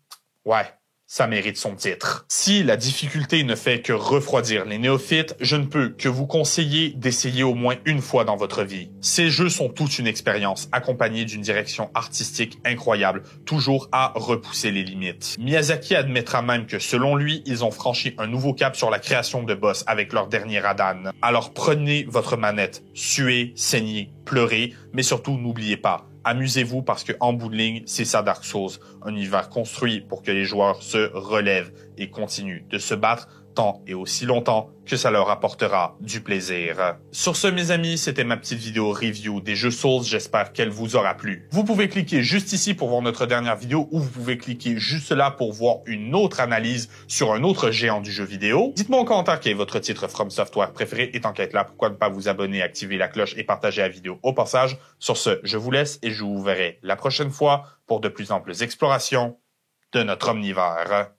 ouais, ça mérite son titre. Si la difficulté ne fait que refroidir les néophytes, je ne peux que vous conseiller d'essayer au moins une fois dans votre vie. Ces jeux sont toute une expérience, accompagnée d'une direction artistique incroyable, toujours à repousser les limites. Miyazaki admettra même que selon lui, ils ont franchi un nouveau cap sur la création de boss avec leur dernier Radan. Alors prenez votre manette, suez, saignez, pleurez, mais surtout n'oubliez pas, amusez-vous parce que en bout de ligne, c'est ça Dark Souls, un univers construit pour que les joueurs se relèvent et continuent de se battre tant et aussi longtemps que ça leur apportera du plaisir. Sur ce, mes amis, c'était ma petite vidéo review des jeux Souls, j'espère qu'elle vous aura plu. Vous pouvez cliquer juste ici pour voir notre dernière vidéo ou vous pouvez cliquer juste là pour voir une autre analyse sur un autre géant du jeu vidéo. Dites-moi en commentaire quel est votre titre From Software préféré et tant qu'être là, pourquoi ne pas vous abonner, activer la cloche et partager la vidéo au passage. Sur ce, je vous laisse et je vous verrai la prochaine fois pour de plus amples explorations de notre omnivore.